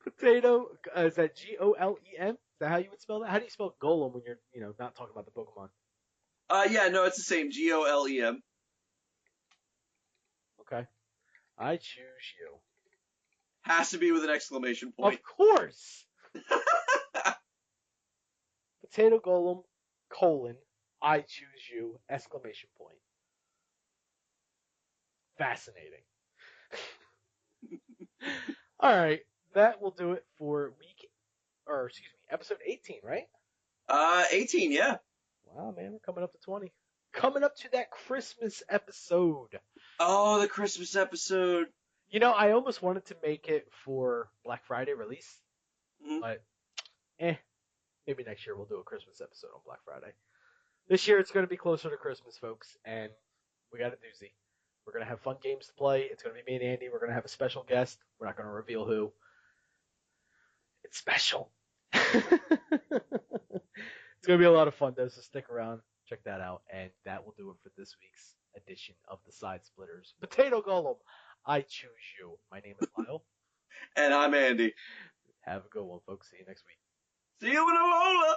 Potato, is that Golem? Is that how you would spell that? How do you spell Golem when you're not talking about the Pokemon? Yeah, no, it's the same. Golem. Okay. I choose you. Has to be with an exclamation point. Of course! Potato Golem, I choose you, exclamation point. Fascinating. Alright, that will do it for episode 18, right? 18, yeah. Wow, man, we're coming up to 20. Coming up to that Christmas episode. Oh, the Christmas episode. I almost wanted to make it for Black Friday release, but maybe next year we'll do a Christmas episode on Black Friday. This year it's going to be closer to Christmas, folks, and we got a doozy. We're going to have fun games to play. It's going to be me and Andy. We're going to have a special guest. We're not going to reveal who. It's special. It's going to be a lot of fun, though, so stick around. Check that out, and that will do it for this week's edition of the Side Splitters. Potato Golem, I choose you. My name is Lyle. And I'm Andy. Have a good one, folks. See you next week. See you in a roller.